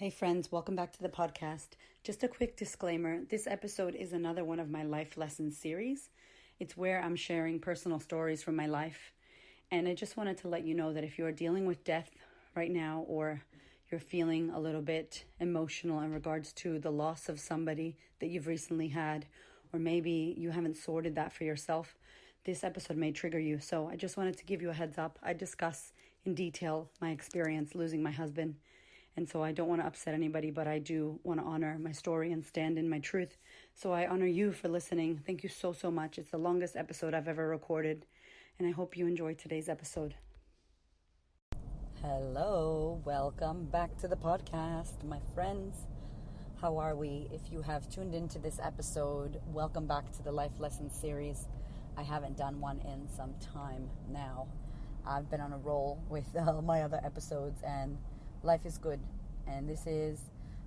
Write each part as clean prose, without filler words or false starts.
Hey friends, welcome back to the podcast. Just a quick disclaimer, this episode is another one of my life lessons series. It's where I'm sharing personal stories from my life. And I just wanted to let you know that if you're dealing with death right now, or you're feeling a little bit emotional in regards to the loss of somebody that you've recently had, or maybe you haven't sorted that for yourself, this episode may trigger you. So I just wanted to give you a heads up. I discuss in detail my experience losing my husband. And so I don't want to upset anybody, but I do want to honor my story and stand in my truth. So I honor you for listening. Thank you so, so much. It's the longest episode I've ever recorded. And I hope you enjoy today's episode. Hello, welcome back to the podcast, my friends. How are we? If you have tuned into this episode, welcome back to the Life Lessons series. I haven't done one in some time now. I've been on a roll with my other episodes, and life is good. And this is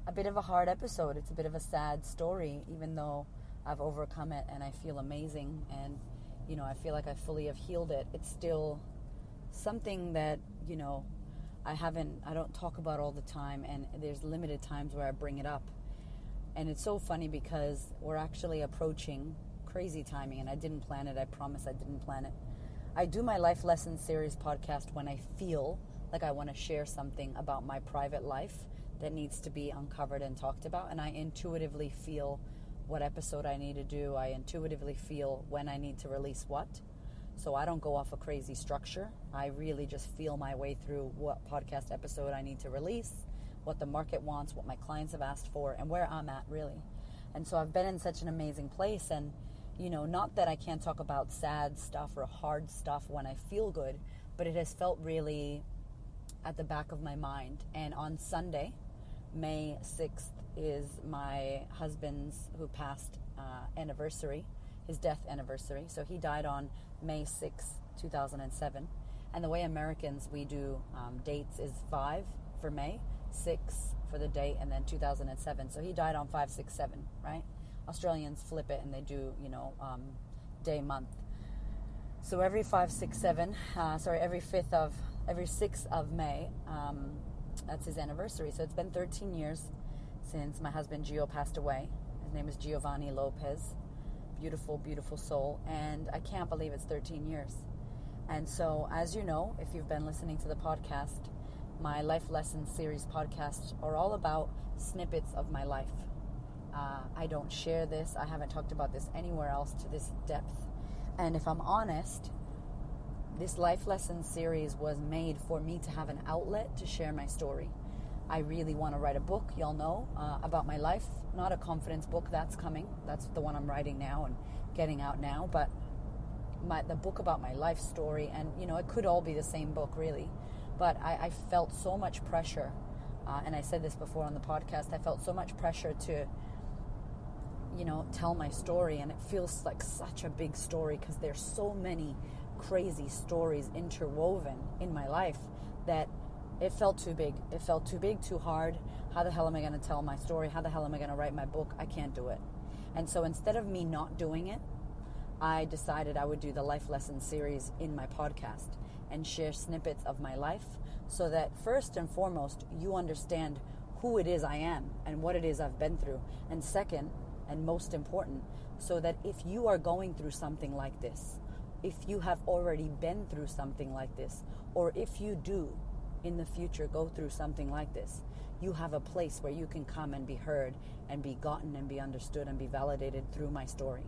a bit of a hard episode. It's a bit of a sad story, even though I've overcome it and I feel amazing. And, I feel like I fully have healed it. It's still something that, I don't talk about all the time. And there's limited times where I bring it up. And it's so funny because we're actually approaching crazy timing. And I didn't plan it. I promise I didn't plan it. I do my Life Lessons series podcast when I feel like I want to share something about my private life that needs to be uncovered and talked about. And I intuitively feel what episode I need to do. I intuitively feel when I need to release what. So I don't go off a crazy structure. I really just feel my way through what podcast episode I need to release, what the market wants, what my clients have asked for, and where I'm at, really. And so I've been in such an amazing place. And, not that I can't talk about sad stuff or hard stuff when I feel good, but it has felt really at the back of my mind. And on Sunday, May 6th, is my husband's, who passed, anniversary, his death anniversary. So he died on May 6th, 2007. And the way Americans, we do dates is 5 for May, 6 for the date, and then 2007. So he died on 5, 6, 7, right? Australians flip it and they do, day, month. So every 5, 6, 7, every 6th of May, that's his anniversary. So it's been 13 years since my husband Gio passed away. His name is Jeovanni Lopez. Beautiful, beautiful soul. And I can't believe it's 13 years. And so, as you know, if you've been listening to the podcast, my Life Lessons series podcasts are all about snippets of my life. I don't share this. I haven't talked about this anywhere else to this depth. And if I'm honest, this Life Lessons series was made for me to have an outlet to share my story. I really want to write a book, y'all know, about my life. Not a confidence book, that's coming. That's the one I'm writing now and getting out now. But the book about my life story, and, it could all be the same book, really. But I felt so much pressure, and I said this before on the podcast, I felt so much pressure to tell my story. And it feels like such a big story because there's so many crazy stories interwoven in my life that it felt too big. It felt too big, too hard. How the hell am I going to tell my story? How the hell am I going to write my book? I can't do it. And so instead of me not doing it, I decided I would do the Life Lessons series in my podcast and share snippets of my life so that first and foremost, you understand who it is I am and what it is I've been through. And second, and most important, so that if you are going through something like this, if you have already been through something like this, or if you do in the future go through something like this, you have a place where you can come and be heard and be gotten and be understood and be validated through my story.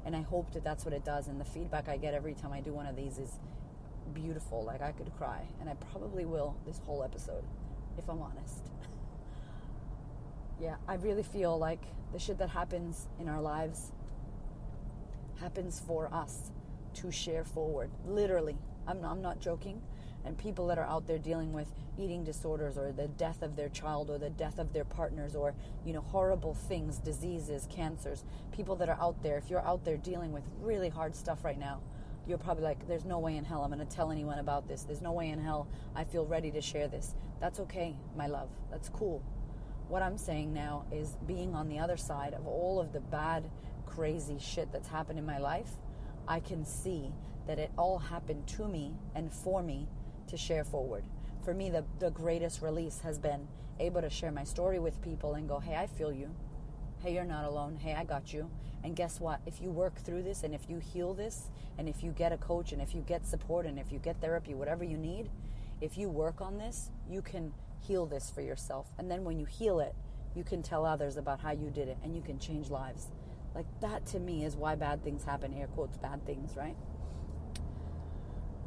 And I hope that that's what it does. And the feedback I get every time I do one of these is beautiful. Like, I could cry, and I probably will this whole episode, if I'm honest. Yeah, I really feel like the shit that happens in our lives happens for us to share forward. Literally. I'm not joking. And people that are out there dealing with eating disorders, or the death of their child, or the death of their partners, or, horrible things, diseases, cancers, people that are out there, if you're out there dealing with really hard stuff right now, you're probably like, there's no way in hell I'm going to tell anyone about this. There's no way in hell I feel ready to share this. That's okay, my love. That's cool. What I'm saying now is, being on the other side of all of the bad, crazy shit that's happened in my life, I can see that it all happened to me and for me to share forward. for me, the greatest release has been able to share my story with people and go, hey, I feel you. Hey, you're not alone. Hey, I got you. And guess what? If you work through this and if you heal this and if you get a coach and if you get support and if you get therapy, whatever you need, if you work on this, you can heal this for yourself. And then when you heal it, you can tell others about how you did it and you can change lives. Like that to me is why bad things happen, air quotes, bad things, right?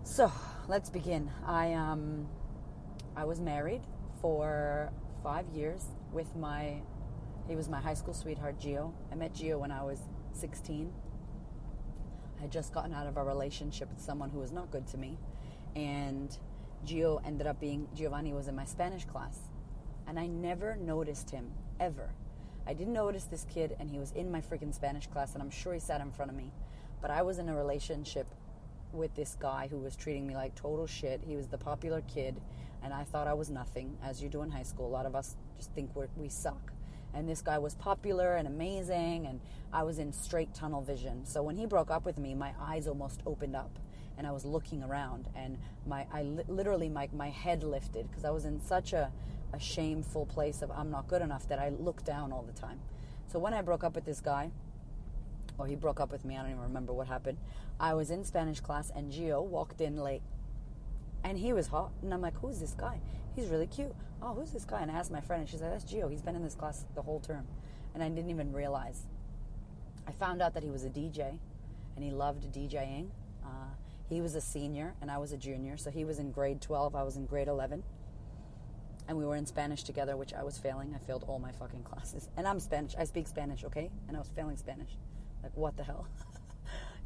So let's begin. I was married for 5 years with he was my high school sweetheart, Gio. I met Gio when I was 16. I had just gotten out of a relationship with someone who was not good to me. And Gio ended up being, Jeovanni was in my Spanish class. And I never noticed him, ever. I didn't notice this kid, and he was in my freaking Spanish class, and I'm sure he sat in front of me. But I was in a relationship with this guy who was treating me like total shit. He was the popular kid, and I thought I was nothing, as you do in high school. A lot of us just think we suck. And this guy was popular and amazing, and I was in straight tunnel vision. So when he broke up with me, my eyes almost opened up, and I was looking around, and literally my head lifted, because I was in such a shameful place of I'm not good enough that I looked down all the time. So when I broke up with this guy, or he broke up with me, I don't even remember what happened, I was in Spanish class, and Gio walked in late. And he was hot. And I'm like, who's this guy? He's really cute. Oh, who's this guy? And I asked my friend, and she's like, that's Gio. He's been in this class the whole term. And I didn't even realize. I found out that he was a DJ, and he loved DJing. He was a senior, and I was a junior. So he was in grade 12. I was in grade 11. And we were in Spanish together, which I was failing. I failed all my fucking classes. And I'm Spanish. I speak Spanish, okay? And I was failing Spanish. Like, what the hell?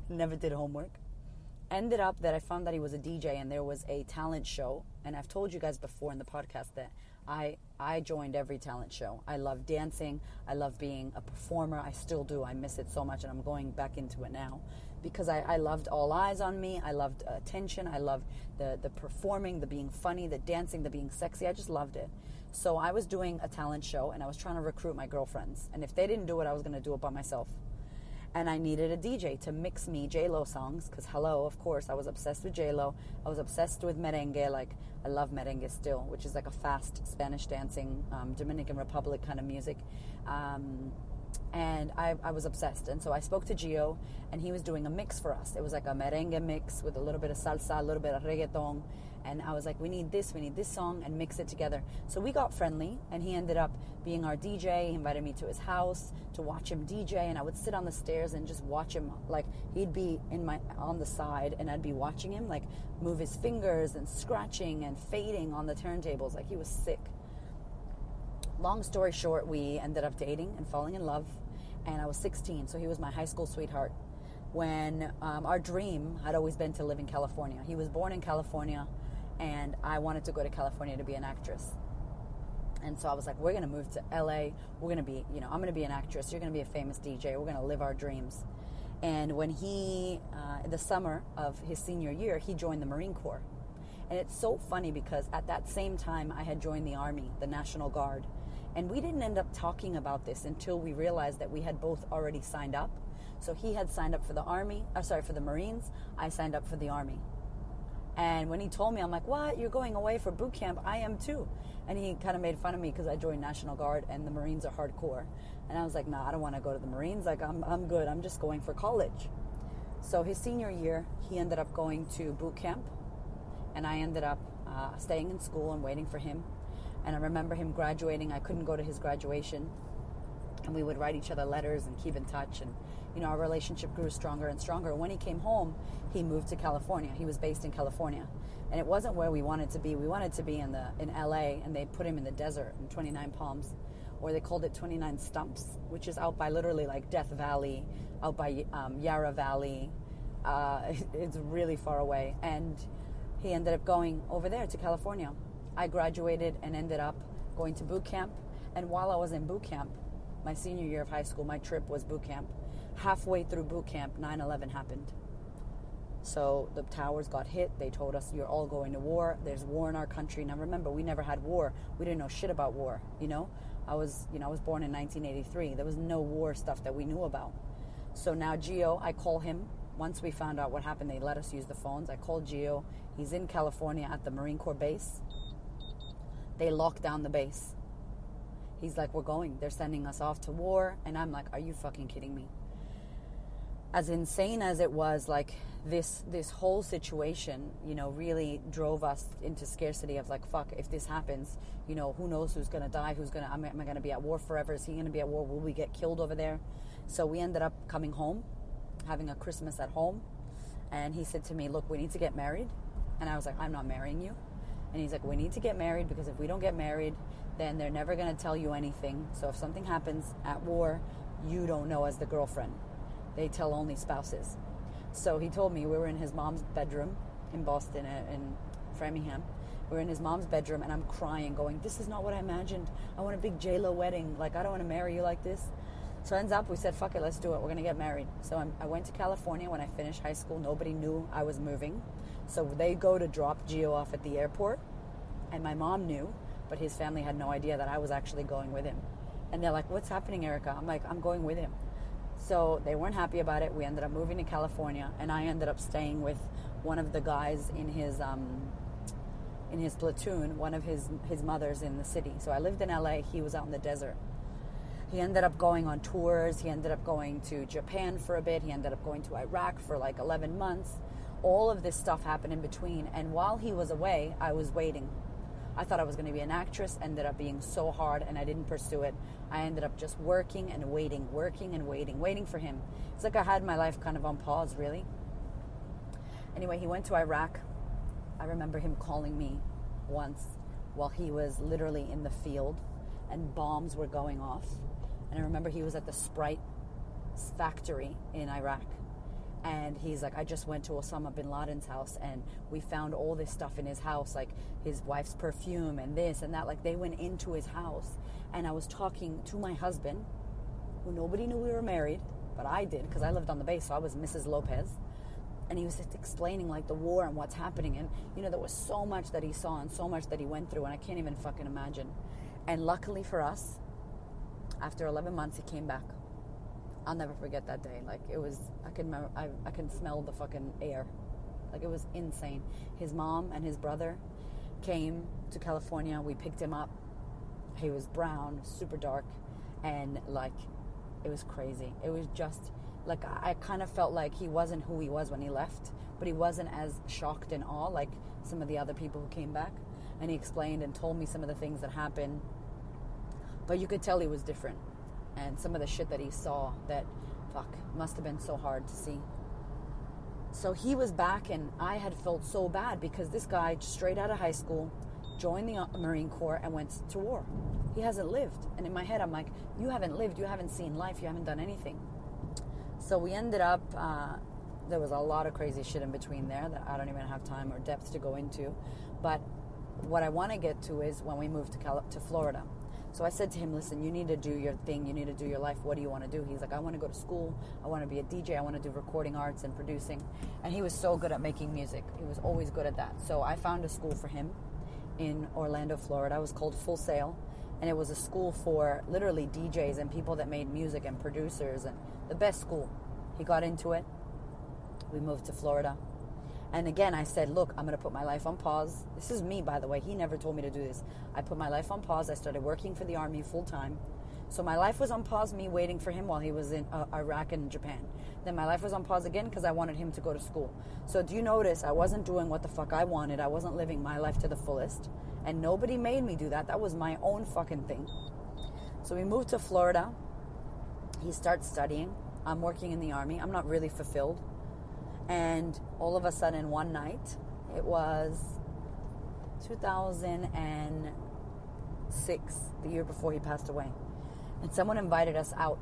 Never did homework. Ended up that I found that he was a DJ, and there was a talent show. And I've told you guys before in the podcast that I joined every talent show. I love dancing. I love being a performer. I still do. I miss it so much, and I'm going back into it now because I loved all eyes on me. I loved attention. I loved the performing, the being funny, the dancing, the being sexy. I just loved it. So I was doing a talent show, and I was trying to recruit my girlfriends. And if they didn't do it, I was going to do it by myself. And I needed a DJ to mix me J-Lo songs, because hello, of course, I was obsessed with J-Lo. I was obsessed with merengue. Like, I love merengue still, which is like a fast Spanish dancing, Dominican Republic kind of music. And I was obsessed. And so I spoke to Gio, and he was doing a mix for us. It was like a merengue mix with a little bit of salsa, a little bit of reggaeton. And I was like, we need this song, and mix it together. So we got friendly, and he ended up being our DJ. He invited me to his house to watch him DJ, and I would sit on the stairs and just watch him. Like, he'd be on the side, and I'd be watching him, like, move his fingers and scratching and fading on the turntables. Like, he was sick. Long story short, we ended up dating and falling in love, and I was 16, so he was my high school sweetheart. When our dream had always been to live in California. He was born in California, and I wanted to go to California to be an actress. And so I was like, we're going to move to L.A. We're going to be, I'm going to be an actress. You're going to be a famous DJ. We're going to live our dreams. And when he, the summer of his senior year, he joined the Marine Corps. And it's so funny because at that same time, I had joined the Army, the National Guard. And we didn't end up talking about this until we realized that we had both already signed up. So he had signed up for for the Marines. I signed up for the Army. And when he told me, I'm like, what? You're going away for boot camp? I am too. And he kind of made fun of me because I joined National Guard and the Marines are hardcore. And I was like, nah, I don't want to go to the Marines. Like, I'm good. I'm just going for college. So his senior year, he ended up going to boot camp. And I ended up staying in school and waiting for him. And I remember him graduating. I couldn't go to his graduation. And we would write each other letters and keep in touch. And, our relationship grew stronger and stronger. When he came home, he moved to California. He was based in California. And it wasn't where we wanted to be. We wanted to be in L.A., and they put him in the desert in 29 Palms, or they called it 29 Stumps, which is out by literally like Death Valley, out by Yarra Valley. It's really far away. And he ended up going over there to California. I graduated and ended up going to boot camp. And while I was in boot camp, my senior year of high school, my trip was boot camp. Halfway through boot camp, 9/11 happened. So the towers got hit. They told us, you're all going to war. There's war in our country. Now remember, we never had war. We didn't know shit about war, I was born in 1983. There was no war stuff that we knew about. So now Gio, I call him. Once we found out what happened, they let us use the phones. I called Gio. He's in California at the Marine Corps base. They locked down the base. He's like, we're going. They're sending us off to war. And I'm like, are you fucking kidding me? As insane as it was, like this whole situation, you know, really drove us into scarcity of like, fuck, if this happens, you know, who knows who's going to die, am I going to be at war forever? Is he going to be at war? Will we get killed over there? So we ended up coming home, having a Christmas at home. And he said to me, look, we need to get married. And I was like, I'm not marrying you. And he's like, we need to get married because if we don't get married, then they're never going to tell you anything. So if something happens at war, you don't know as the girlfriend. They tell only spouses. So he told me, we were in his mom's bedroom in Boston, in Framingham. We were in his mom's bedroom, and I'm crying, going, this is not what I imagined. I want a big J-Lo wedding. Like, I don't want to marry you like this. So ends up, we said, fuck it, let's do it. We're going to get married. So I went to California when I finished high school. Nobody knew I was moving. So they go to drop Gio off at the airport, and my mom knew, but his family had no idea that I was actually going with him. And they're like, what's happening, Erica? I'm like, I'm going with him. So they weren't happy about it. We ended up moving to California, and I ended up staying with one of the guys in his platoon, one of his mothers in the city. So I lived in L.A. He was out in the desert. He ended up going on tours. He ended up going to Japan for a bit. He ended up going to Iraq for like 11 months. All of this stuff happened in between. And while he was away, I was waiting. I thought I was going to be an actress, ended up being so hard, and I didn't pursue it. I ended up just working and waiting for him. It's like I had my life kind of on pause, really. Anyway, he went to Iraq. I remember him calling me once while he was literally in the field and bombs were going off. And I remember he was at the Sprite factory in Iraq. And he's like, I just went to Osama bin Laden's house and we found all this stuff in his house, like his wife's perfume and this and that. Like, they went into his house. And I was talking to my husband, who nobody knew we were married, but I did because I lived on the base, so I was Mrs. Lopez. And he was just explaining like the war and what's happening. And, you know, there was so much that he saw and so much that he went through, and I can't even fucking imagine. And luckily for us, after 11 months, he came back. I'll never forget that day. Like, it was, I can smell the fucking air. Like, it was insane. His mom and his brother came to California. We picked him up. He was brown, super dark, and like, it was crazy. It was just, like, I kind of felt like he wasn't who he was when he left, but he wasn't as shocked and awe like some of the other people who came back. And he explained and told me some of the things that happened, but you could tell he was different. And some of the shit that he saw that, fuck, must have been so hard to see. So he was back, and I had felt so bad because this guy, straight out of high school, joined the Marine Corps and went to war. He hasn't lived. And in my head, I'm like, you haven't lived, you haven't seen life, you haven't done anything. So we ended up, there was a lot of crazy shit in between there that I don't even have time or depth to go into. But what I want to get to is when we moved to Florida. So I said to him, listen, you need to do your thing. You need to do your life. What do you want to do? He's like, I want to go to school. I want to be a DJ. I want to do recording arts and producing. And he was so good at making music. He was always good at that. So I found a school for him in Orlando, Florida. It was called Full Sail. And it was a school for literally DJs and people that made music and producers, and the best school. He got into it. We moved to Florida. And again, I said, look, I'm going to put my life on pause. This is me, by the way. He never told me to do this. I put my life on pause. I started working for the Army full time. So my life was on pause, me waiting for him while he was in Iraq and Japan. Then my life was on pause again because I wanted him to go to school. So do you notice I wasn't doing what the fuck I wanted? I wasn't living my life to the fullest. And nobody made me do that. That was my own fucking thing. So we moved to Florida. He starts studying. I'm working in the Army. I'm not really fulfilled. And all of a sudden, one night, it was 2006, the year before he passed away. And someone invited us out.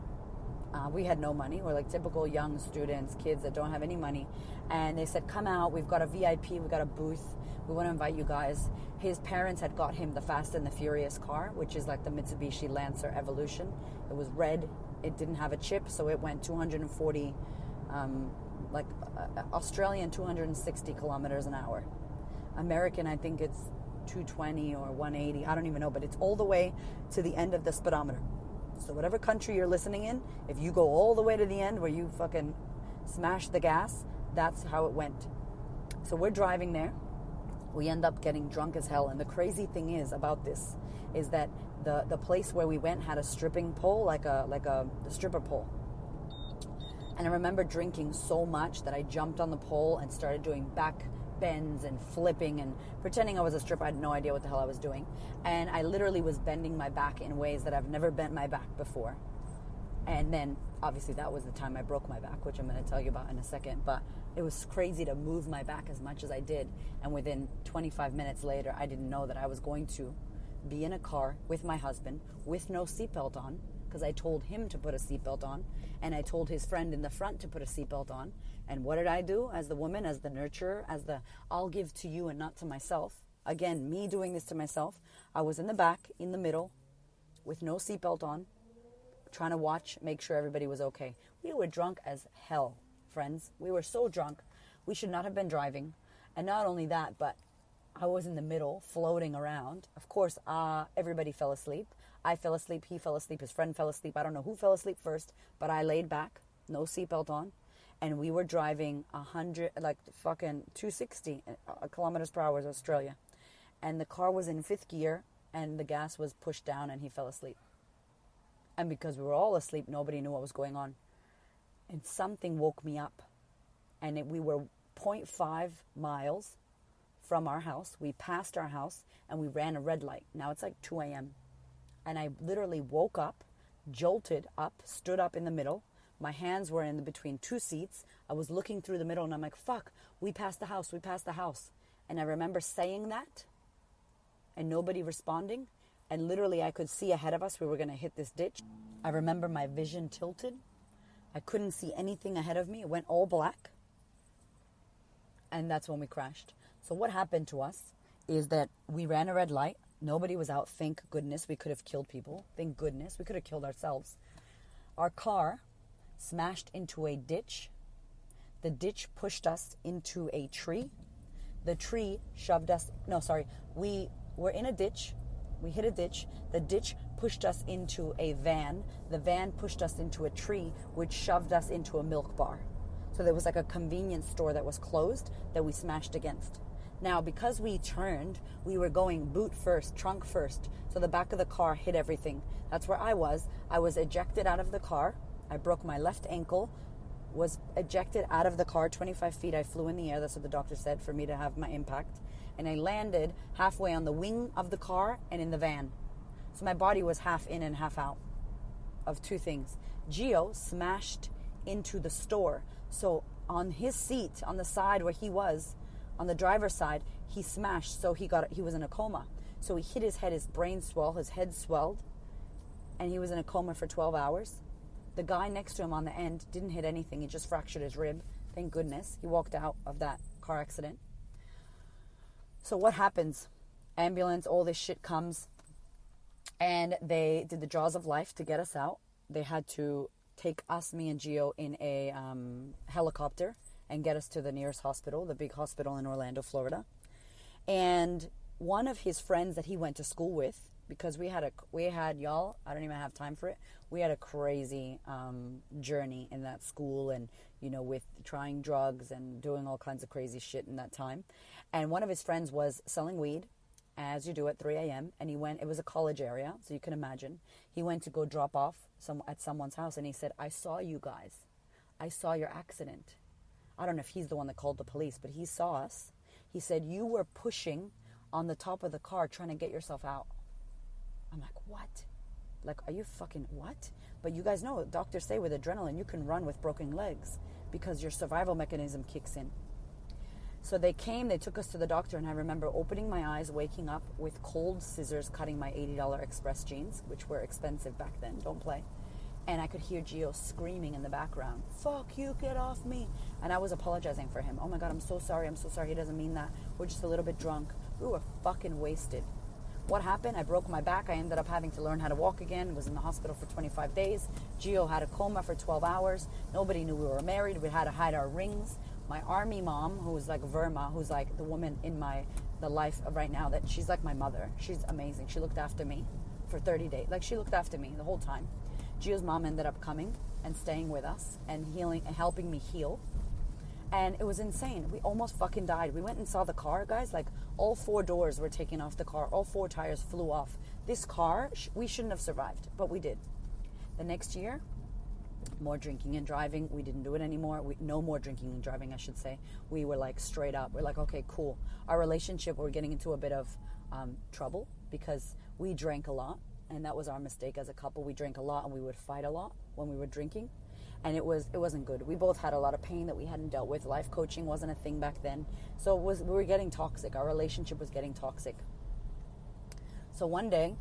We had no money. We're like typical young students, kids that don't have any money. And they said, come out. We've got a VIP. We've got a booth. We want to invite you guys. His parents had got him the Fast and the Furious car, which is like the Mitsubishi Lancer Evolution. It was red. It didn't have a chip, so it went 240 Australian 260 kilometers an hour. American, I think it's 220 or 180. I don't even know, but it's all the way to the end of the speedometer. So whatever country you're listening in, if you go all the way to the end where you fucking smash the gas, that's how it went. So we're driving there. We end up getting drunk as hell. And the crazy thing is about this is that the place where we went had a stripping pole, like a stripper pole. And I remember drinking so much that I jumped on the pole and started doing back bends and flipping and pretending I was a stripper. I had no idea what the hell I was doing. And I literally was bending my back in ways that I've never bent my back before. And then, obviously, that was the time I broke my back, which I'm going to tell you about in a second. But it was crazy to move my back as much as I did. And within 25 minutes later, I didn't know that I was going to be in a car with my husband with no seatbelt on, because I told him to put a seatbelt on. And I told his friend in the front to put a seatbelt on. And what did I do as the woman, as the nurturer, as the I'll give to you and not to myself? Again, me doing this to myself. I was in the back, in the middle, with no seatbelt on, trying to watch, make sure everybody was okay. We were drunk as hell, friends. We were so drunk. We should not have been driving. And not only that, but I was in the middle, floating around. Of course, everybody fell asleep. I fell asleep. He fell asleep. His friend fell asleep. I don't know who fell asleep first, but I laid back, no seatbelt on. And we were driving 260 kilometers per hour, Australia. And the car was in fifth gear, and the gas was pushed down, and he fell asleep. And because we were all asleep, nobody knew what was going on. And something woke me up. And we were 0.5 miles from our house. We passed our house, and we ran a red light. Now it's like 2 a.m. And I literally woke up, jolted up, stood up in the middle. My hands were in between two seats. I was looking through the middle, and I'm like, fuck, we passed the house, we passed the house. And I remember saying that, and nobody responding. And literally, I could see ahead of us, we were going to hit this ditch. I remember my vision tilted. I couldn't see anything ahead of me. It went all black. And that's when we crashed. So what happened to us is that we ran a red light. Nobody was out. Thank goodness. We could have killed people. Thank goodness. We could have killed ourselves. Our car smashed into a ditch. The ditch pushed us into a tree. The tree shoved us. No, sorry. We were in a ditch. We hit a ditch. The ditch pushed us into a van. The van pushed us into a tree, which shoved us into a milk bar. So there was like a convenience store that was closed that we smashed against. Now, because we turned, we were going boot first, trunk first. So the back of the car hit everything. That's where I was. I was ejected out of the car. I broke my left ankle, was ejected out of the car, 25 feet. I flew in the air. That's what the doctor said for me to have my impact. And I landed halfway on the wing of the car and in the van. So my body was half in and half out of two things. Gio smashed into the store. So on his seat, on the side where he was, on the driver's side, he smashed. So he was in a coma. So he hit his head, his brain swelled, his head swelled, and he was in a coma for 12 hours. The guy next to him on the end didn't hit anything. He just fractured his rib. Thank goodness. He walked out of that car accident. So what happens? Ambulance, all this shit comes, and they did the jaws of life to get us out. They had to take us, me and Gio, in a helicopter and get us to the nearest hospital, the big hospital in Orlando, Florida. And one of his friends that he went to school with, because we had y'all, I don't even have time for it. We had a crazy journey in that school, and with trying drugs and doing all kinds of crazy shit in that time. And one of his friends was selling weed, as you do at 3 a.m. And it was a college area, so you can imagine. He went to go drop off at someone's house, and he said, I saw you guys. I saw your accident. I don't know if he's the one that called the police, but he saw us. He said, you were pushing on the top of the car trying to get yourself out. I'm like, what? Like, are you fucking what? But you guys know, doctors say with adrenaline, you can run with broken legs because your survival mechanism kicks in. So they took us to the doctor, and I remember opening my eyes, waking up with cold scissors, cutting my $80 Express jeans, which were expensive back then, don't play. And I could hear Gio screaming in the background, fuck you, get off me. And I was apologizing for him. Oh my God, I'm so sorry. He doesn't mean that. We're just a little bit drunk. We were fucking wasted. What happened? I broke my back. I ended up having to learn how to walk again. Was in the hospital for 25 days. Gio had a coma for 12 hours. Nobody knew we were married. We had to hide our rings. My army mom, who's like Verma, who's like the woman in the life of right now, that she's like my mother. She's amazing. She looked after me for 30 days. Like, she looked after me the whole time. Gio's mom ended up coming and staying with us and healing and helping me heal. And it was insane. We almost fucking died. We went and saw the car, guys. Like, all 4 doors were taken off the car. All 4 tires flew off. This car, we shouldn't have survived, but we did. The next year, more drinking and driving. We didn't do it anymore. No more drinking and driving, I should say. We were like straight up. We're like, okay, cool. Our relationship, we're getting into a bit of trouble because we drank a lot. And that was our mistake as a couple. We drank a lot and we would fight a lot when we were drinking. And it wasn't good. We both had a lot of pain that we hadn't dealt with. Life coaching wasn't a thing back then. So we were getting toxic. Our relationship was getting toxic. So one day,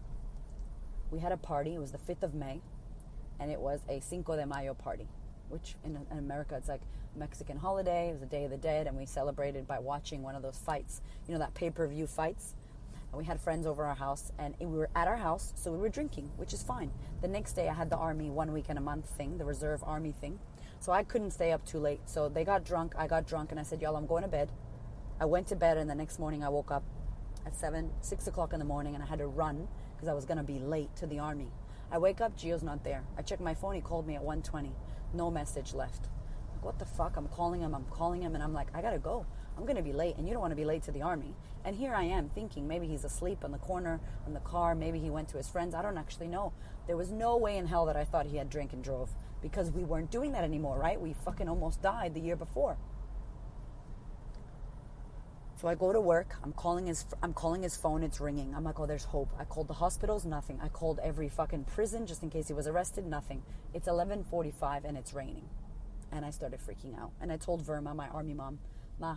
we had a party. It was the 5th of May. And it was a Cinco de Mayo party, which in America, it's like a Mexican holiday. It was the Day of the Dead. And we celebrated by watching one of those fights. You know, that pay-per-view fights? And we had friends over our house, and we were at our house, so we were drinking, which is fine. The next day, I had the army 1 week and a month thing, the reserve army thing. So I couldn't stay up too late. So they got drunk, I got drunk, and I said, y'all, I'm going to bed. I went to bed, and the next morning I woke up at 6 o'clock in the morning, and I had to run because I was going to be late to the army. I wake up, Gio's not there. I check my phone, he called me at 1:20. No message left. Like, what the fuck? I'm calling him, and I'm like, I got to go. I'm going to be late, and you don't want to be late to the army. And here I am thinking maybe he's asleep on the corner on the car. Maybe he went to his friends. I don't actually know. There was no way in hell that I thought he had drank and drove because we weren't doing that anymore, right? We fucking almost died the year before. So I go to work. I'm calling his phone. It's ringing. I'm like, oh, there's hope. I called the hospitals. Nothing. I called every fucking prison just in case he was arrested. Nothing. It's 11:45 and it's raining. And I started freaking out. And I told Verma, my army mom, Ma,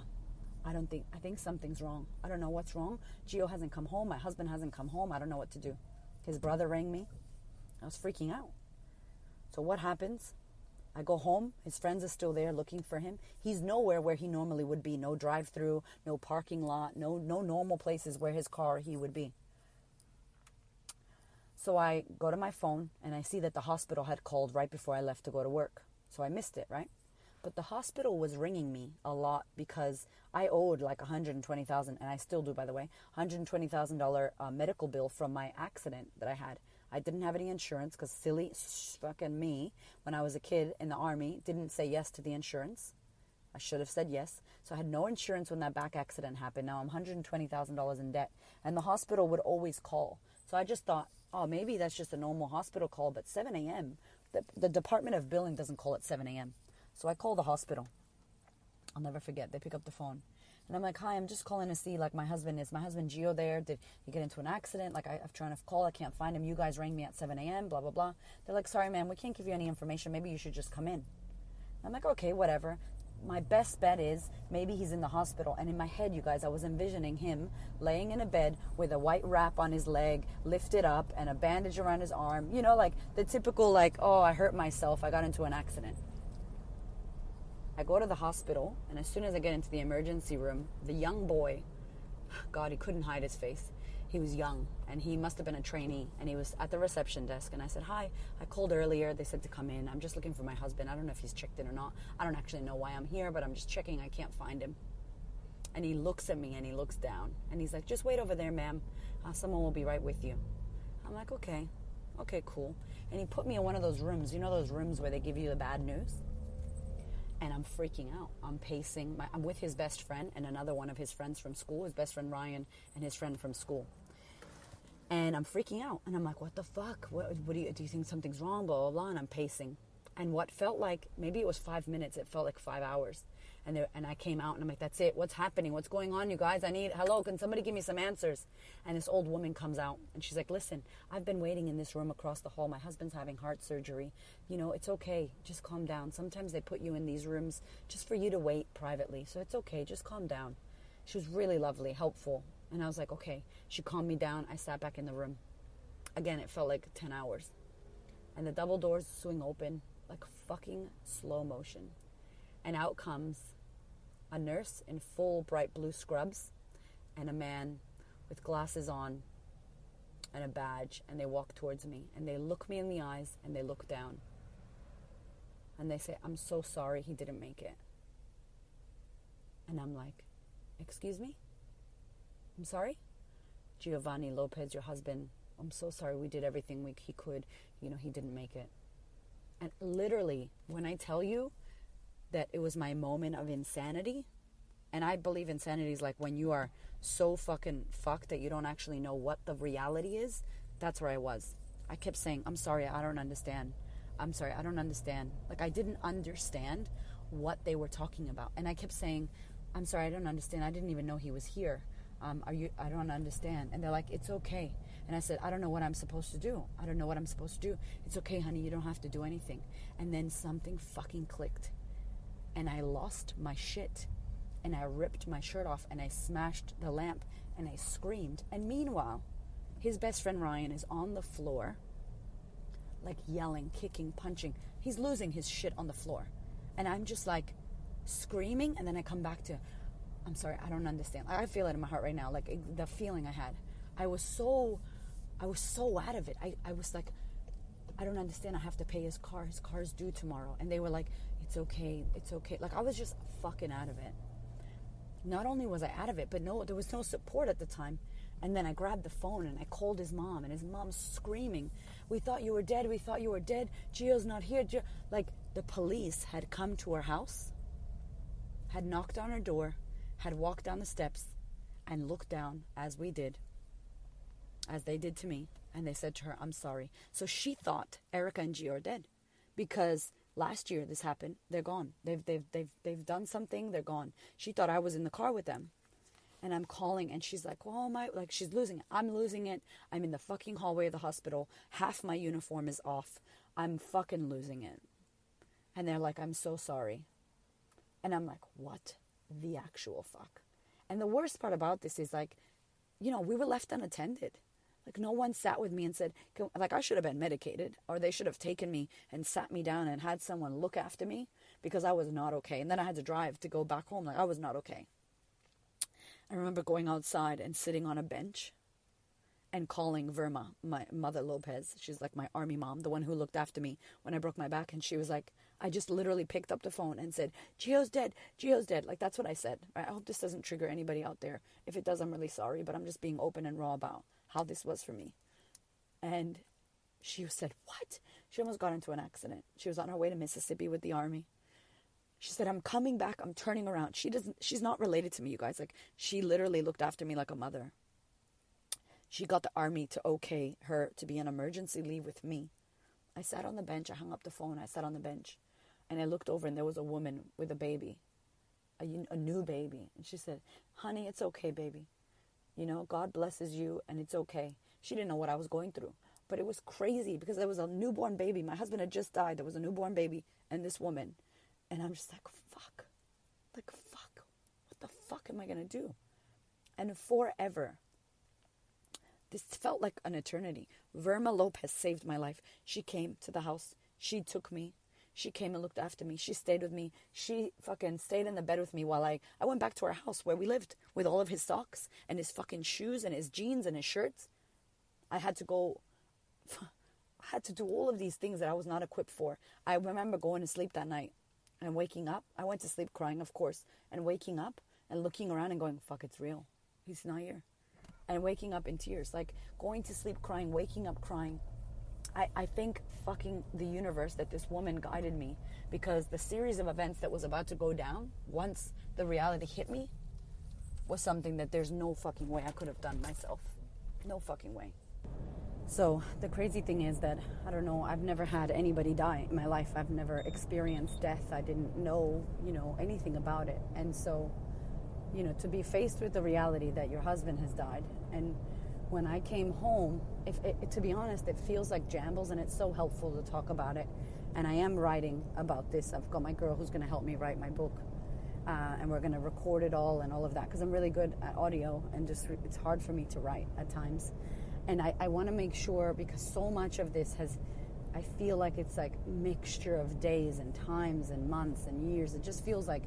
I think something's wrong. I don't know what's wrong. Gio hasn't come home. My husband hasn't come home. I don't know what to do. His brother rang me. I was freaking out. So what happens? I go home. His friends are still there looking for him. He's nowhere where he normally would be. No drive-through, no parking lot, no normal places where his car he would be. So I go to my phone and I see that the hospital had called right before I left to go to work. So I missed it, right? But the hospital was ringing me a lot because I owed like $120,000, and I still do, by the way, $120,000 medical bill from my accident that I had. I didn't have any insurance because silly fucking me, when I was a kid in the army, didn't say yes to the insurance. I should have said yes. So I had no insurance when that back accident happened. Now I'm $120,000 in debt, and the hospital would always call. So I just thought, oh, maybe that's just a normal hospital call, but 7 a.m., the Department of Billing doesn't call at 7 a.m. So I call the hospital. I'll never forget. They pick up the phone. And I'm like, hi, I'm just calling to see, like, my husband Gio there? Did he get into an accident? Like, I'm trying to call. I can't find him. You guys rang me at 7 a.m., blah, blah, blah. They're like, sorry, ma'am, we can't give you any information. Maybe you should just come in. I'm like, okay, whatever. My best bet is maybe he's in the hospital. And in my head, you guys, I was envisioning him laying in a bed with a white wrap on his leg, lifted up, and a bandage around his arm. You know, like the typical, like, oh, I hurt myself. I got into an accident. I go to the hospital, and as soon as I get into the emergency room, the young boy, God, he couldn't hide his face. He was young, and he must have been a trainee, and he was at the reception desk, and I said, hi, I called earlier. They said to come in. I'm just looking for my husband. I don't know if he's checked in or not. I don't actually know why I'm here, but I'm just checking. I can't find him. And he looks at me, and he looks down, and he's like, just wait over there, ma'am. Someone will be right with you. I'm like, okay, cool. And he put me in one of those rooms. You know those rooms where they give you the bad news? And I'm freaking out. I'm pacing. I'm with his best friend and another one of his friends from school, his best friend Ryan and his friend from school. And I'm freaking out. And I'm like, what the fuck? What do you think something's wrong? Blah, blah, blah. And I'm pacing. And what felt like, maybe it was 5 minutes, it felt like 5 hours. And I came out and I'm like, that's it. What's happening? What's going on, you guys? Hello, can somebody give me some answers? And this old woman comes out and she's like, listen, I've been waiting in this room across the hall. My husband's having heart surgery. You know, it's okay. Just calm down. Sometimes they put you in these rooms just for you to wait privately. So it's okay. Just calm down. She was really lovely, helpful. And I was like, okay. She calmed me down. I sat back in the room. Again, it felt like 10 hours. And the double doors swing open like fucking slow motion. And out comes a nurse in full bright blue scrubs and a man with glasses on and a badge, and they walk towards me and they look me in the eyes and they look down and they say, I'm so sorry he didn't make it. And I'm like, excuse me? I'm sorry? Jeovanni Lopez, your husband, I'm so sorry. We did everything he could. You know, he didn't make it. And literally, when I tell you, that it was my moment of insanity. And I believe insanity is like when you are so fucking fucked that you don't actually know what the reality is. That's where I was. I kept saying, I'm sorry, I don't understand. I'm sorry, I don't understand. Like, I didn't understand what they were talking about. And I kept saying, I'm sorry, I don't understand. I didn't even know he was here. I don't understand. And they're like, it's okay. And I said, I don't know what I'm supposed to do. I don't know what I'm supposed to do. It's okay, honey, you don't have to do anything. And then something fucking clicked. And I lost my shit. And I ripped my shirt off and I smashed the lamp and I screamed. And meanwhile, his best friend Ryan is on the floor, like yelling, kicking, punching. He's losing his shit on the floor. And I'm just like screaming, and then I come back to, I'm sorry, I don't understand. I feel it in my heart right now, like the feeling I had. I was so out of it. I was like, I don't understand. I have to pay his car. His car's due tomorrow. And they were like, it's okay. It's okay. Like, I was just fucking out of it. Not only was I out of it, but there was no support at the time. And then I grabbed the phone and I called his mom, and his mom's screaming, we thought you were dead. We thought you were dead. Gio's not here. Like, the police had come to her house, had knocked on her door, had walked down the steps and looked down as we did, as they did to me. And they said to her, I'm sorry. So she thought Erica and Gio are dead because last year this happened. They're gone. They've done something. They're gone. She thought I was in the car with them. And I'm calling, and she's like, oh my, like, she's losing it. I'm losing it. I'm in the fucking hallway of the hospital. Half my uniform is off. I'm fucking losing it. And they're like, I'm so sorry. And I'm like, what the actual fuck? And the worst part about this is, like, we were left unattended. Like, no one sat with me and said, like, I should have been medicated, or they should have taken me and sat me down and had someone look after me, because I was not okay. And then I had to drive to go back home. Like, I was not okay. I remember going outside and sitting on a bench and calling Verma, my mother Lopez. She's like my army mom, the one who looked after me when I broke my back. And she was like, I just literally picked up the phone and said, Gio's dead. Gio's dead. Like, that's what I said. Right? I hope this doesn't trigger anybody out there. If it does, I'm really sorry. But I'm just being open and raw about how this was for me. And she said, what? She almost got into an accident. She was on her way to Mississippi with the army. She said, I'm coming back. I'm turning around. She's not related to me, you guys. Like, she literally looked after me like a mother. She got the army to okay her to be on emergency leave with me. I sat on the bench. I hung up the phone. I sat on the bench. And I looked over, and there was a woman with a baby, a new baby. And she said, honey, it's okay, baby. God blesses you, and it's okay. She didn't know what I was going through. But it was crazy because there was a newborn baby. My husband had just died. There was a newborn baby and this woman. And I'm just like, fuck. Like, fuck. What the fuck am I going to do? And forever. This felt like an eternity. Verma Lopez saved my life. She came to the house. She took me. She came and looked after me. She stayed with me. She fucking stayed in the bed with me while I went back to our house where we lived with all of his socks and his fucking shoes and his jeans and his shirts. I had to do all of these things that I was not equipped for. I remember going to sleep that night and waking up. I went to sleep crying, of course, and waking up and looking around and going, fuck, it's real. He's not here. And waking up in tears, like going to sleep crying, waking up crying. I think fucking the universe that this woman guided me, because the series of events that was about to go down once the reality hit me was something that there's no fucking way I could have done myself. No fucking way. So the crazy thing is that, I don't know, I've never had anybody die in my life. I've never experienced death. I didn't know, anything about it. And so, to be faced with the reality that your husband has died, and when I came home, to be honest, it feels like jambles, and it's so helpful to talk about it. And I am writing about this. I've got my girl who's going to help me write my book, and we're going to record it all and all of that, because I'm really good at audio, and it's hard for me to write at times. And I want to make sure, because so much of this I feel like it's like mixture of days and times and months and years. It just feels like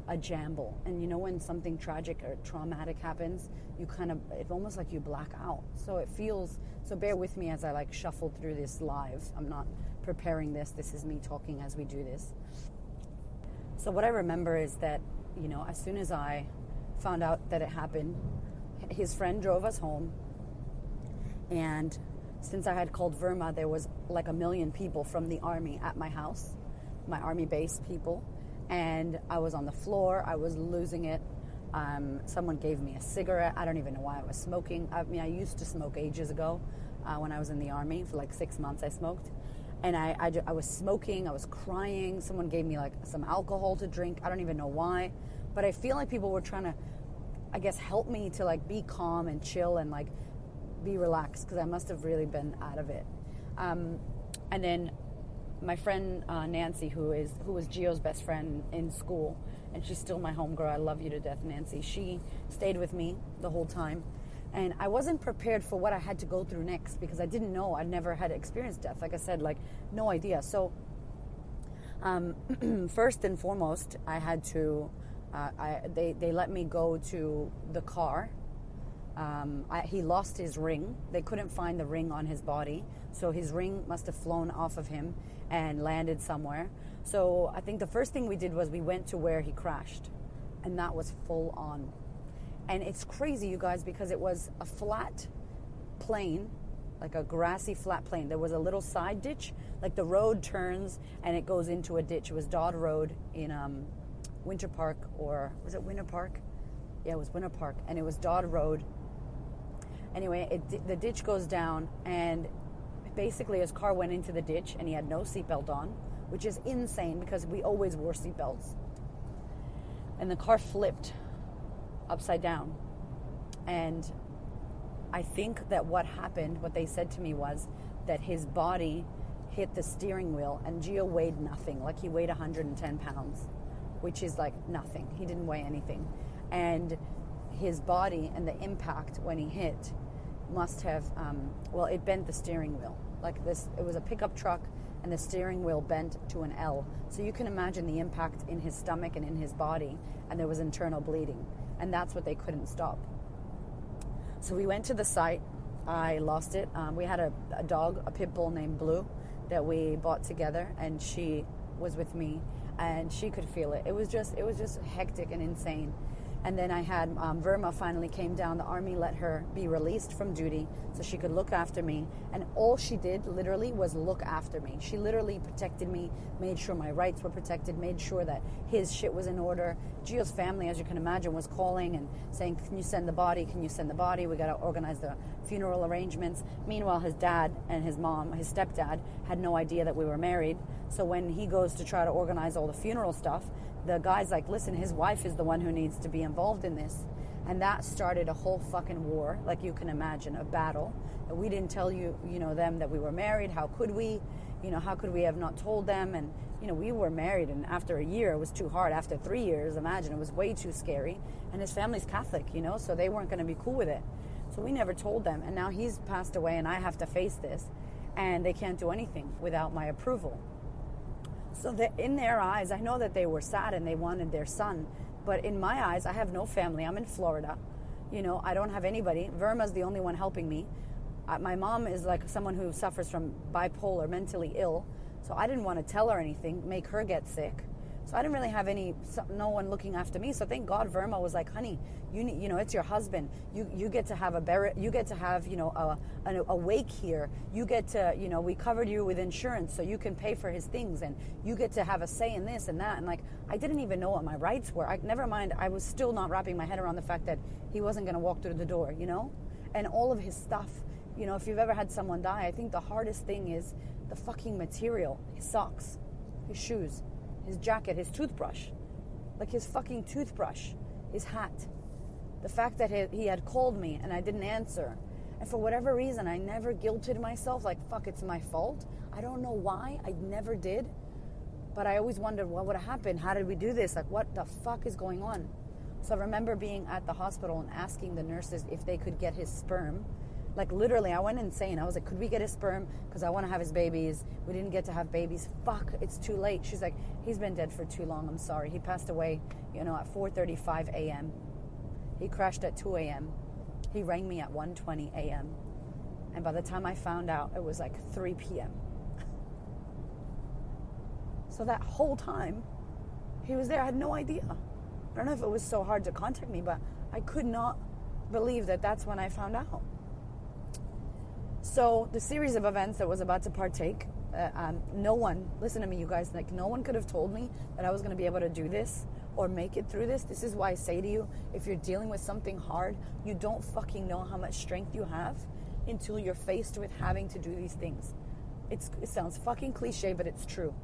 a jamble. And when something tragic or traumatic happens, it's almost like you black out. So bear with me as I shuffle through this live. I'm not preparing this. This is me talking as we do this. So what I remember is that, as soon as I found out that it happened, his friend drove us home. And since I had called Verma, there was like 1 million people from the army at my house, my army base people. and I was on the floor. I was losing it. Someone gave me a cigarette. I don't even know why I was smoking. I mean, I used to smoke ages ago when I was in the Army. For like 6 months I smoked. And I was smoking. I was crying. Someone gave me like some alcohol to drink. I don't even know why. But I feel like people were trying to, I guess, help me to like be calm and chill and like be relaxed, because I must have really been out of it. And then my friend Nancy, who was Gio's best friend in school, and she's still my homegirl. I love you to death, Nancy. She stayed with me the whole time. And I wasn't prepared for what I had to go through next, because I didn't know. I'd never had experienced death. Like I said, like, no idea. So first and foremost, I had to, they let me go to the car. He lost his ring. They couldn't find the ring on his body. So his ring must have flown off of him and landed somewhere. So I think the first thing we did was we went to where he crashed. And that was full on. And it's crazy, you guys, because it was a flat plain, like a grassy flat plain. There was a little side ditch, like the road turns and it goes into a ditch. It was Dodd Road in Winter Park, or was it Winter Park? Yeah, it was Winter Park, and it was Dodd Road. Anyway, the ditch goes down, and basically his car went into the ditch, and he had no seatbelt on, which is insane because we always wore seatbelts. And the car flipped upside down. And I think that what happened, what they said to me, was that his body hit the steering wheel, and Gio weighed nothing. Like, he weighed 110 pounds, which is like nothing. He didn't weigh anything. And his body and the impact when he hit must have, it bent the steering wheel. Like this, it was a pickup truck, and the steering wheel bent to an L. So you can imagine the impact in his stomach and in his body, and there was internal bleeding. And that's what they couldn't stop. So we went to the site. I lost it. We had a dog, a pit bull named Blue, that we bought together, and she was with me, and she could feel it. It was just hectic and insane. And then I had Verma finally came down. The Army let her be released from duty so she could look after me. And all she did literally was look after me. She literally protected me, made sure my rights were protected, made sure that his shit was in order. Gio's family, as you can imagine, was calling and saying, can you send the body? Can you send the body? We got to organize the funeral arrangements. Meanwhile, his dad and his mom, his stepdad, had no idea that we were married. So when he goes to try to organize all the funeral stuff, the guy's like, listen, his wife is the one who needs to be involved in this. And that started a whole fucking war, like you can imagine, a battle. And we didn't tell them that we were married. How could we? How could we have not told them? And, we were married, and after a year, it was too hard. After 3 years, imagine, it was way too scary. And his family's Catholic, so they weren't going to be cool with it. So we never told them. And now he's passed away, and I have to face this. And they can't do anything without my approval. So in their eyes, I know that they were sad and they wanted their son. But in my eyes, I have no family. I'm in Florida. I don't have anybody. Verma's the only one helping me. My mom is like someone who suffers from bipolar, mentally ill. So I didn't want to tell her anything, make her get sick. So I didn't really have no one looking after me. So thank God Verma was like, honey, it's your husband. You get to have a wake here. You get to, we covered you with insurance so you can pay for his things, and you get to have a say in this and that. And like, I didn't even know what my rights were. Never mind, I was still not wrapping my head around the fact that he wasn't going to walk through the door, and all of his stuff. If you've ever had someone die, I think the hardest thing is the fucking material, his socks, his shoes, his jacket, his toothbrush, like his fucking toothbrush, his hat. The fact that he had called me and I didn't answer. And for whatever reason, I never guilted myself like, fuck, it's my fault. I don't know why. I never did. But I always wondered what would have happened. How did we do this? Like, what the fuck is going on? So I remember being at the hospital and asking the nurses if they could get his sperm. Like, literally, I went insane. I was like, could we get his sperm? Because I want to have his babies. We didn't get to have babies. Fuck, it's too late. She's like, he's been dead for too long. I'm sorry. He passed away, at 4:35 a.m. He crashed at 2 a.m. He rang me at 1:20 a.m. And by the time I found out, it was like 3 p.m. So that whole time, he was there. I had no idea. I don't know if it was so hard to contact me, but I could not believe that that's when I found out. So the series of events that was about to partake, No one, listen to me, you guys, like no one could have told me that I was going to be able to do this or make it through this. This is why I say to you, if you're dealing with something hard, you don't fucking know how much strength you have until you're faced with having to do these things. It sounds fucking cliche, but it's true.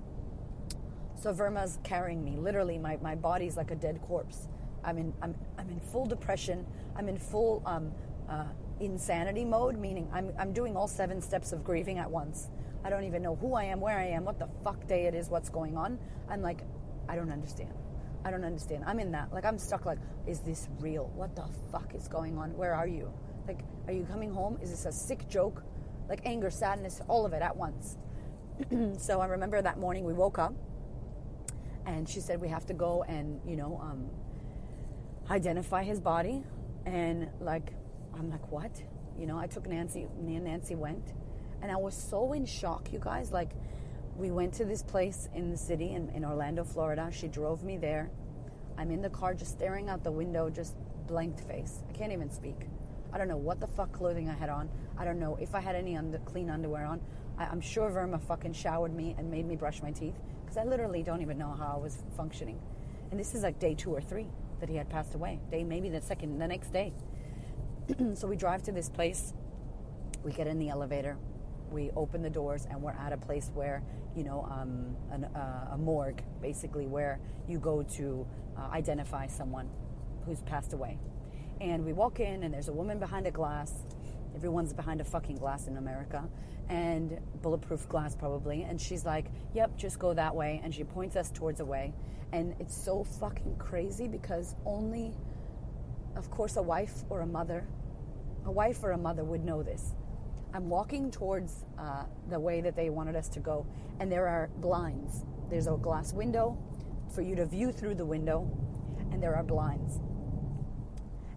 So Verma's carrying me. Literally, my body's like a dead corpse. I'm in full depression. I'm in full insanity mode, meaning I'm doing all 7 steps of grieving at once. I don't even know who I am, where I am, what the fuck day it is, what's going on. I'm like, I don't understand. I'm in that. Like, I'm stuck. Like, is this real? What the fuck is going on? Where are you? Like, are you coming home? Is this a sick joke? Like, anger, sadness, all of it at once. So I remember that morning we woke up and she said we have to go and, identify his body. And like, I'm like, what? I took Nancy, me and Nancy went. And I was so in shock, you guys. Like, we went to this place in the city in Orlando, Florida. She drove me there. I'm in the car just staring out the window, just blanked face. I can't even speak. I don't know what the fuck clothing I had on. I don't know if I had any clean underwear on. I'm sure Verma fucking showered me and made me brush my teeth, because I literally don't even know how I was functioning. And this is like day 2 or 3 that he had passed away. Maybe the next day. So we drive to this place. We get in the elevator. We open the doors, and we're at a place where, a morgue, basically, where you go to identify someone who's passed away. And we walk in, and there's a woman behind a glass. Everyone's behind a fucking glass in America, and bulletproof glass probably. And she's like, yep, just go that way. And she points us towards a way. And it's so fucking crazy, because only, of course, a wife or a mother would know this. I'm walking towards the way that they wanted us to go, and there are blinds. There's a glass window for you to view through the window, and there are blinds.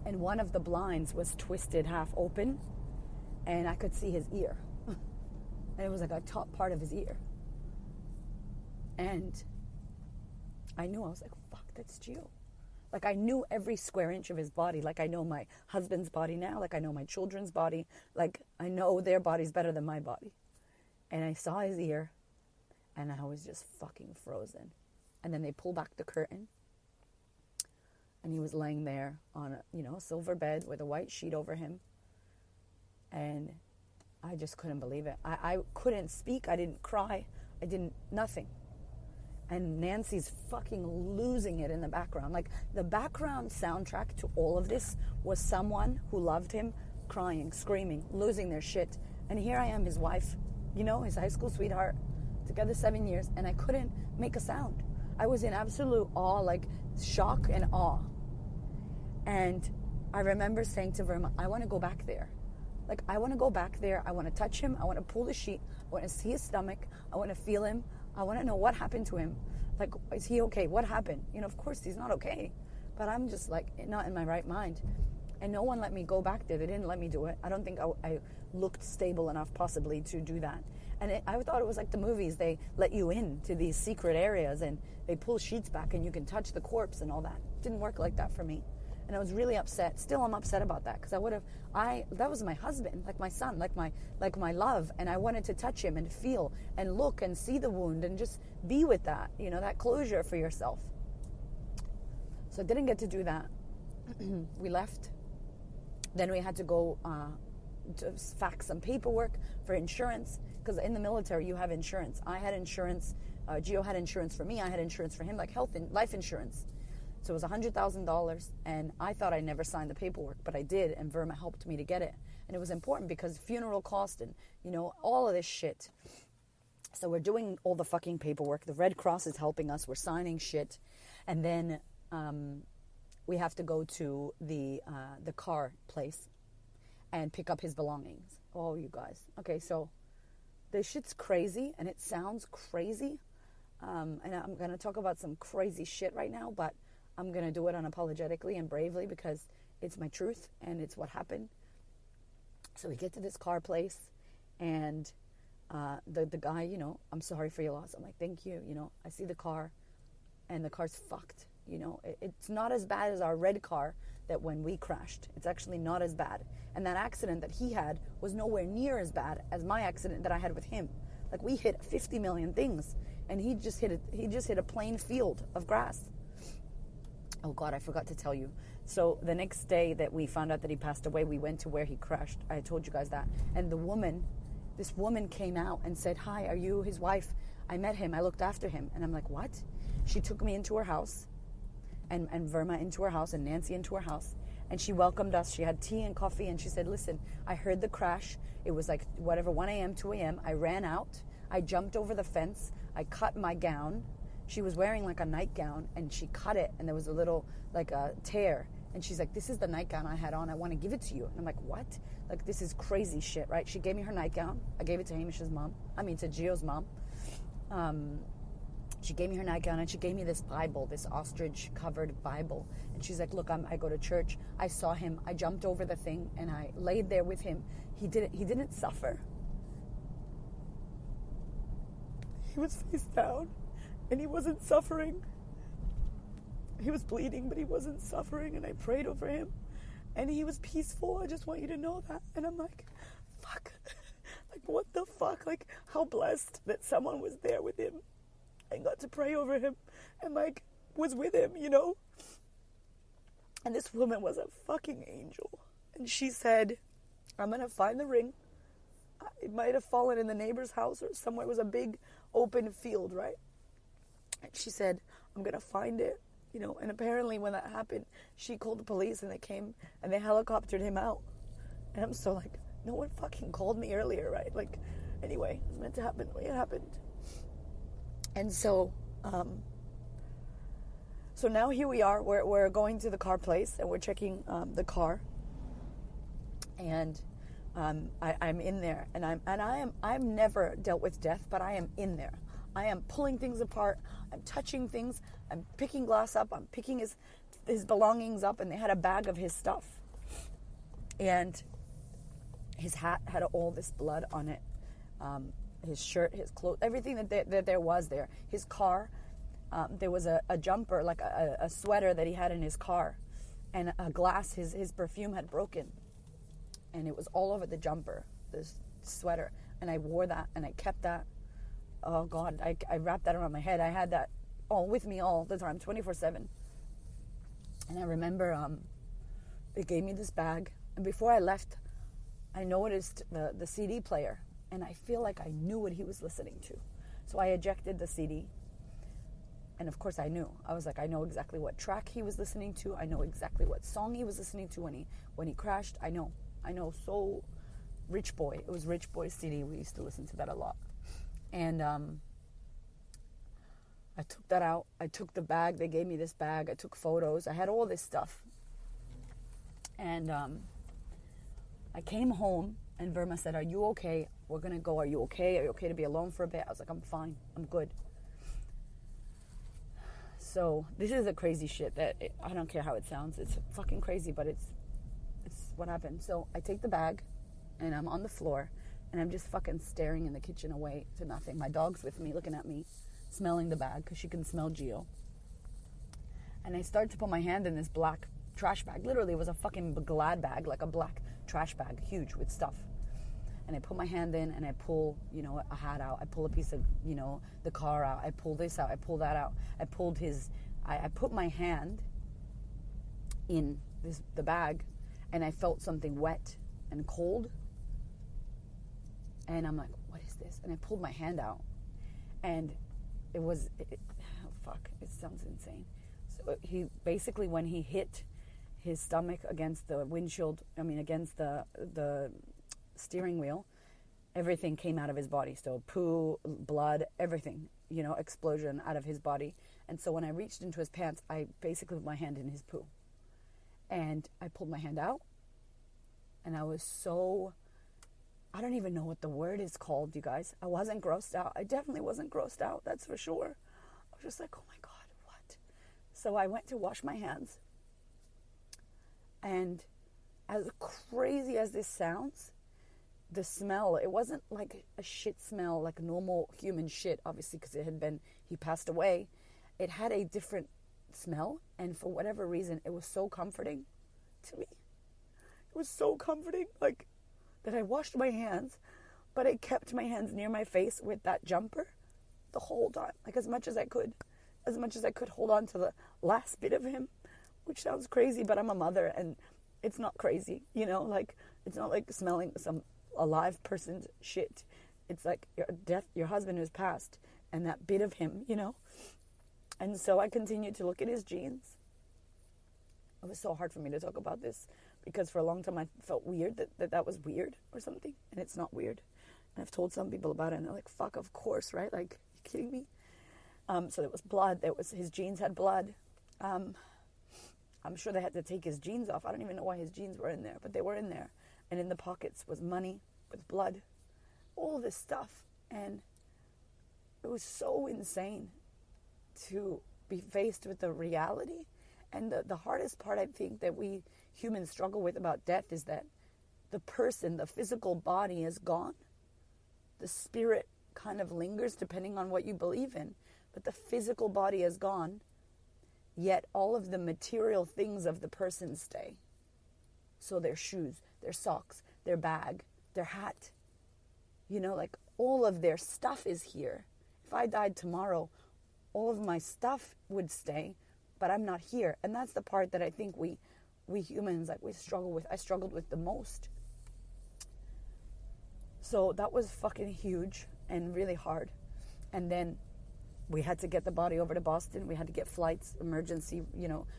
And one of the blinds was twisted half open, and I could see his ear. And it was like a top part of his ear. And I knew, I was like, fuck, that's Gio. Like, I knew every square inch of his body. Like, I know my husband's body now. Like, I know my children's body. Like, I know their bodies better than my body. And I saw his ear, and I was just fucking frozen. And then they pull back the curtain, and he was laying there on a silver bed with a white sheet over him. And I just couldn't believe it. I couldn't speak. I didn't cry. Nothing. And Nancy's fucking losing it in the background. Like, the background soundtrack to all of this was someone who loved him crying, screaming, losing their shit. And here I am, his wife, his high school sweetheart, together 7 years, and I couldn't make a sound. I was in absolute awe, like shock and awe. And I remember saying to Verma, I want to go back there. Like, I want to go back there. I want to touch him. I want to pull the sheet. I want to see his stomach. I want to feel him. I want to know what happened to him. Like, is he okay? What happened? Of course he's not okay. But I'm just like not in my right mind. And no one let me go back there. They didn't let me do it. I don't think I looked stable enough possibly to do that. And I thought it was like the movies. They let you in to these secret areas and they pull sheets back and you can touch the corpse and all that. It didn't work like that for me. And I was really upset. Still, I'm upset about that, because that was my husband, like my son, like my love, and I wanted to touch him and feel and look and see the wound and just be with that, that closure for yourself. So I didn't get to do that. We left. Then we had to go to fax some paperwork for insurance, because in the military you have insurance. I had insurance. Gio had insurance for me. I had insurance for him, like health and life insurance. So it was $100,000, and I thought I never signed the paperwork, but I did, and Verma helped me to get it. And it was important because funeral cost and, all of this shit. So we're doing all the fucking paperwork. The Red Cross is helping us. We're signing shit. And then we have to go to the car place and pick up his belongings. Oh, you guys. Okay, so this shit's crazy, and it sounds crazy. And I'm going to talk about some crazy shit right now, but I'm going to do it unapologetically and bravely, because it's my truth and it's what happened. So we get to this car place, and the guy, I'm sorry for your loss. I'm like, thank you. I see the car, and the car's fucked. It's not as bad as our red car that when we crashed. It's actually not as bad. And that accident that he had was nowhere near as bad as my accident that I had with him. Like, we hit 50 million things, and he just hit a plain field of grass. Oh God, I forgot to tell you. So the next day that we found out that he passed away, we went to where he crashed. I told you guys that. And this woman came out and said, "Hi, are you his wife? I met him. I looked after him." And I'm like, "What?" She took me into her house, and Verma into her house, and Nancy into her house. And she welcomed us. She had tea and coffee, and she said, "Listen, I heard the crash. It was like 1 a.m., 2 a.m. I ran out. I jumped over the fence. I cut my gown." She was wearing like a nightgown, and she cut it, and there was a little, like a tear. And she's like, "This is the nightgown I had on. I want to give it to you." And I'm like, "What?" Like, this is crazy shit, right? She gave me her nightgown. I gave it to to Gio's mom. She gave me her nightgown, and she gave me this Bible, this ostrich-covered Bible. And she's like, "Look, I go to church. I saw him. I jumped over the thing, and I laid there with him. He didn't suffer. He was face down, and he wasn't suffering. He was bleeding, but he wasn't suffering, and I prayed over him, and he was peaceful. I just want you to know that." And I'm like, fuck. Like, what the fuck? Like, how blessed that someone was there with him and got to pray over him and, like, was with him, you know? And this woman was a fucking angel. And she said, "I'm going to find the ring. It might have fallen in the neighbor's house or somewhere. It was a big open field, right?" And she said, "I'm going to find it." You know, and apparently when that happened, she called the police, and they came and they helicoptered him out. And I'm so like, no one fucking called me earlier, right? Like, anyway, it was meant to happen the way it happened. And so, so now here we are. We're going to the car place, and we're checking the car. And I'm in there, and I've never dealt with death, but I am in there. I am pulling things apart. I'm touching things. I'm picking glass up. I'm picking his belongings up, and they had a bag of his stuff. And his hat had all this blood on it. His shirt, his clothes, everything that there was there. His car, there was a jumper, like a sweater that he had in his car, and a glass, his perfume had broken. And it was all over the jumper, this sweater. And I wore that, and I kept that. Oh, God, I wrapped that around my head. I had that all with me all the time, 24/7. And I remember they gave me this bag. And before I left, I noticed the CD player. And I feel like I knew what he was listening to. So I ejected the CD. And, of course, I knew. I was like, I know exactly what track he was listening to. I know exactly what song he was listening to when he crashed. I know. So Rich Boy. It was Rich Boy's CD. We used to listen to that a lot. And I took that out. I took the bag. They gave me this bag. I took photos. I had all this stuff. And I came home, and Verma said, "Are you okay? We're going to go. Are you okay? Are you okay to be alone for a bit?" I was like, "I'm fine. I'm good." So this is the crazy shit that I don't care how it sounds. It's fucking crazy, but it's what happened. So I take the bag, and I'm on the floor. And I'm just fucking staring in the kitchen away to nothing. My dog's with me, looking at me, smelling the bag, because she can smell Gio. And I start to put my hand in this black trash bag. Literally, it was a fucking Glad bag, like a black trash bag, huge, with stuff. And I put my hand in, and I pull, a hat out. I pull a piece of, the car out. I pull this out. I pull that out. I pulled I put my hand in the bag, and I felt something wet and cold. And I'm like, what is this? And I pulled my hand out. And it sounds insane. So he basically, when he hit his stomach against the against the steering wheel, everything came out of his body. So poo, blood, everything, explosion out of his body. And so when I reached into his pants, I basically put my hand in his poo. And I pulled my hand out. And I was so... I don't even know what the word is called, you guys. I wasn't grossed out. I definitely wasn't grossed out, that's for sure. I was just like, oh my God, what? So I went to wash my hands. And as crazy as this sounds, the smell, it wasn't like a shit smell, like normal human shit, obviously, because he passed away. It had a different smell. And for whatever reason, it was so comforting to me. It was so comforting, that I washed my hands, But I kept my hands near my face with that jumper the whole time, like as much as I could hold on to the last bit of him, which sounds crazy, but I'm a mother and it's not crazy, like it's not like smelling some alive person's shit. It's like your husband who's passed and that bit of him, And so I continued to look at his jeans. It was so hard for me to talk about this because for a long time I felt weird that was weird or something, and it's not weird. And I've told some people about it and they're like, fuck, of course, right? Like, you kidding me? So there was blood. His jeans had blood. I'm sure they had to take his jeans off. I don't even know why his jeans were in there, but they were in there. And in the pockets was money with blood, all this stuff. And it was so insane to be faced with the reality. And the hardest part, I think, that we humans struggle with about death is that the person, the physical body is gone. The spirit kind of lingers depending on what you believe in. But the physical body is gone. Yet all of the material things of the person stay. So their shoes, their socks, their bag, their hat. Like all of their stuff is here. If I died tomorrow, all of my stuff would stay, but I'm not here. And that's the part that I think we humans, we struggle with. I struggled with the most. So that was fucking huge and really hard. And then we had to get the body over to Boston. We had to get flights, emergency,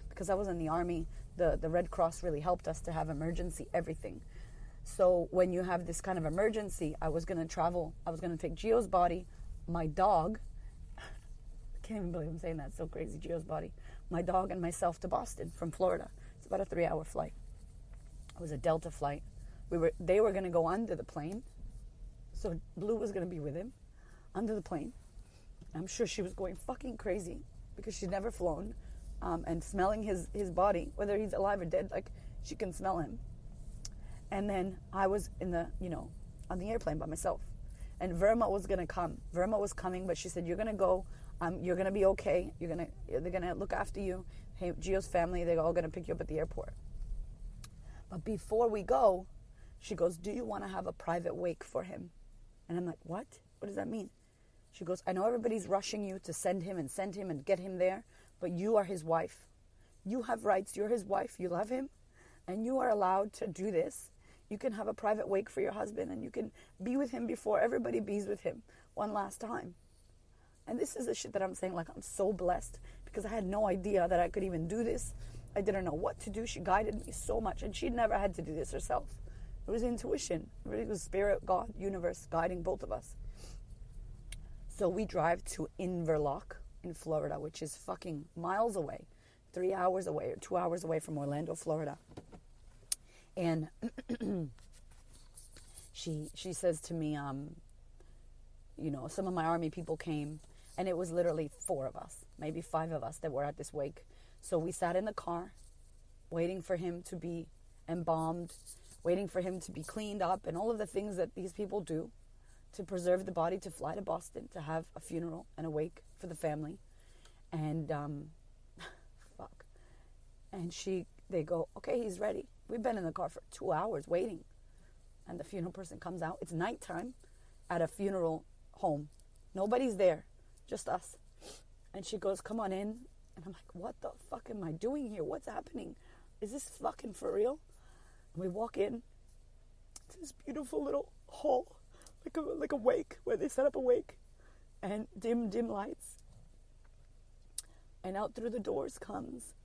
because I was in the Army. The Red Cross really helped us to have emergency everything. So when you have this kind of emergency, I was going to travel. I was going to take Gio's body, my dog. I can't even believe I'm saying that. It's so crazy, Gio's body. My dog and myself to Boston from Florida. It's about a 3-hour flight. It was a Delta flight. They were going to go under the plane. So Blue was going to be with him under the plane. I'm sure she was going fucking crazy because she'd never flown, and smelling his body, whether he's alive or dead, like she can smell him. And then I was in the, on the airplane by myself. And Verma was going to come. Verma was coming, but she said, you're going to go. You're going to be okay. They're going to look after you. Hey, Gio's family, they're all going to pick you up at the airport. But before we go, she goes, do you want to have a private wake for him? And I'm like, what? What does that mean? She goes, I know everybody's rushing you to send him and get him there, but you are his wife. You have rights. You're his wife. You love him, and you are allowed to do this. You can have a private wake for your husband, and you can be with him before everybody bees with him one last time. And this is the shit that I'm saying, like, I'm so blessed because I had no idea that I could even do this. I didn't know what to do. She guided me so much, and she'd never had to do this herself. It was intuition. It really was spirit, God, universe guiding both of us. So we drive to Inverloch in Florida, which is fucking miles away, 3 hours away or 2 hours away from Orlando, Florida. And she says to me, some of my Army people came, and it was literally 4 of us, maybe 5 of us that were at this wake. So we sat in the car, waiting for him to be embalmed, waiting for him to be cleaned up, and all of the things that these people do to preserve the body, to fly to Boston, to have a funeral and a wake for the family. And, And they go, okay, he's ready. We've been in the car for 2 hours waiting. And the funeral person comes out. It's nighttime at a funeral home. Nobody's there, just us. And she goes, come on in. And I'm like, what the fuck am I doing here? What's happening? Is this fucking for real? And we walk in to this beautiful little hall, like a wake, where they set up a wake, and dim lights. And out through the doors comes